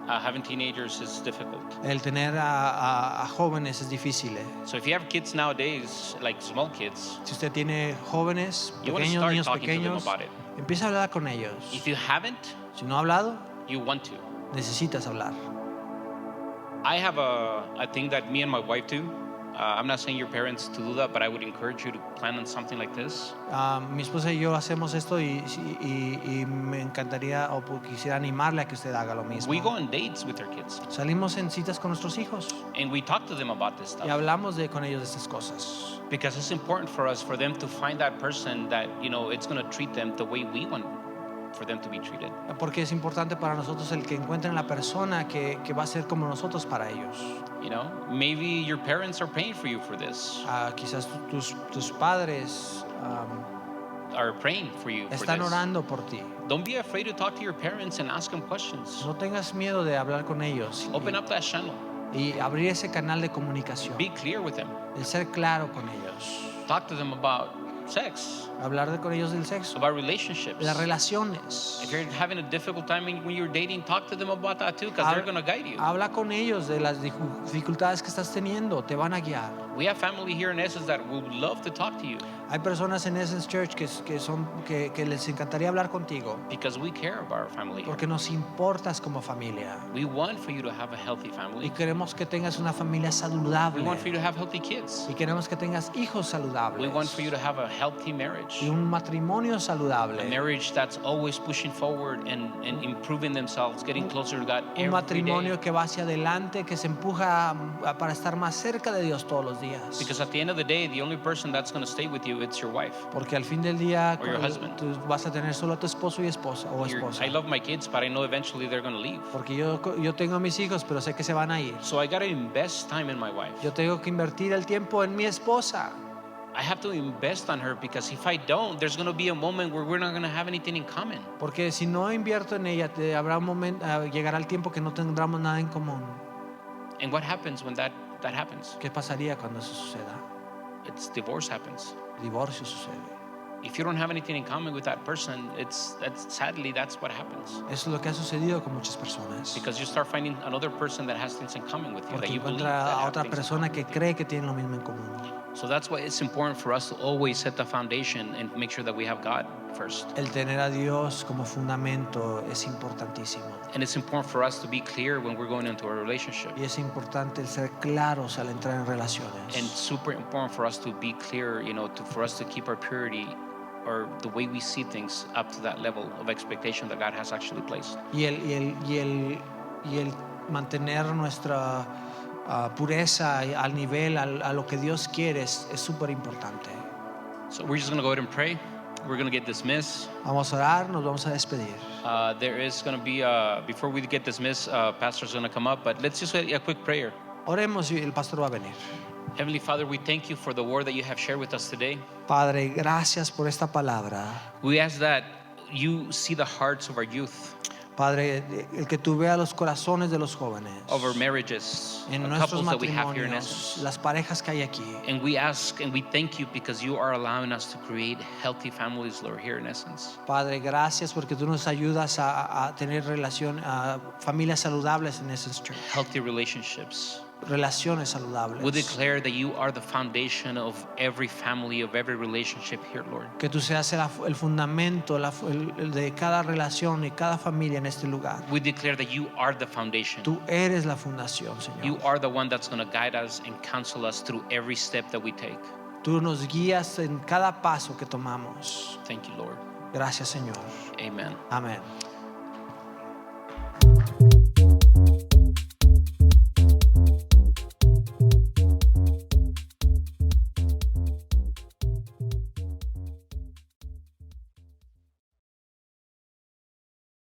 Having teenagers is difficult. El tener a jóvenes es difícil. So if you have kids nowadays, like small kids, Si usted tiene jóvenes, you want to pequeños, start niños talking to them pequeños, about it. empieza a hablar con ellos. If you haven't, Si no ha hablado, you want to. necesitas hablar. I have a thing that me and my wife do. I'm not saying your parents to do that, but I would encourage you to plan on something like this. Mi esposa y yo hacemos esto y me encantaría o quisiera animarle a que usted haga lo mismo. We go on dates with our kids, Salimos en citas con nuestros hijos and we talk to them about this y stuff. hablamos con ellos de estas cosas. Because it's important for us, for them to find that person that, it's going to treat them the way we want for them to be treated. Porque es importante para nosotros el que encuentren la persona que va a ser como nosotros para ellos. Maybe your parents are paying for you for this, Quizás tus padres are praying for you for están this. orando por ti. Don't be afraid to talk to your parents and ask them questions. No tengas miedo de hablar con ellos Open up that channel. y abrir ese canal de comunicación. Be clear with them. El ser claro con ellos. Talk to them about sex, Hablar con ellos del sexo, about relationships. las relaciones. If you're having a difficult time when you're dating, talk to them about that too, because they're going to guide you. Habla con ellos de las dificultades que estás teniendo, te van a guiar. We have family here in Essence that would love to talk to you Hay personas en Essence Church que les encantaría hablar contigo because we care about our family. porque nos importas como familia We want for you to have a healthy y family. queremos que tengas una familia We saludable want for you to have healthy kids. y queremos que tengas hijos We saludables want for you to have a healthy marriage. y un matrimonio A saludable, marriage that's always pushing forward and improving themselves, getting closer to God un every matrimonio day. que va hacia adelante, que se empuja para estar más cerca de Dios todos los días. Because at the end of the day, the only person that's going to stay with you, it's your wife. Porque al fin del día Or your husband. tú vas a tener solo a tu esposo y esposa o esposa. I love my kids, but I know eventually they're going to leave. Porque yo tengo a mis hijos, pero sé que se van a ir. So I got to invest time in my wife. Yo tengo que invertir el tiempo en mi esposa. I have to invest on her because if I don't, there's going to be a moment where we're not going to have anything in common. Porque si no invierto en ella, habrá un momento, llegará el tiempo que no tendremos nada en común. And what happens when that happens? ¿Qué pasaría cuando eso suceda? It's divorce happens. Divorcio sucede. If you don't have anything in common with that person, sadly that's what happens. Eso es lo que ha sucedido con muchas personas. Because you start finding another person that has things in common with you, Porque that you believe encuentra that a have otra things in persona common que with you. cree que tiene lo mismo en común. So that's why it's important for us to always set the foundation and make sure that we have God first. El tener a Dios como fundamento es importantísimo. And it's important for us to be clear when we're going into a relationship. Y es importante el ser claros al entrar en And relaciones. super important for us to be clear, for us to keep our purity or the way we see things up to that level of expectation that God has actually placed. Y el mantener nuestra pureza al nivel, a lo que Dios quiere es súper importante. So we're just going to go ahead and pray. We're going to get dismissed. Vamos a orar, nos vamos a despedir. There is going to be, before we get dismissed, pastor's going to come up, but let's just get a quick prayer. Oremos y el pastor va a venir. Heavenly Father, we thank you for the word that you have shared with us today. Padre, gracias por esta palabra. We ask that you see the hearts of our youth, Padre, el que tú veas los corazones de los jóvenes, of our marriages, en the nuestros couples that we have here in matrimonios, Essence. las parejas que hay aquí. And we ask and we thank you because you are allowing us to create healthy families, Lord, here in Essence. Padre, gracias porque tú nos ayudas a tener familias saludables en Essence Church, Healthy relationships. relaciones saludables. We declare that you are the foundation of every family, of every relationship here, Lord. Que tú seas el fundamento el de cada relación y cada familia en este lugar. We declare that you are the foundation. Tú eres la fundación, You Señor. are the one that's going to guide us and counsel us through every step that we take. Tú nos guías en cada paso que tomamos. Thank you, Lord. Gracias, Señor. Amen. Amén.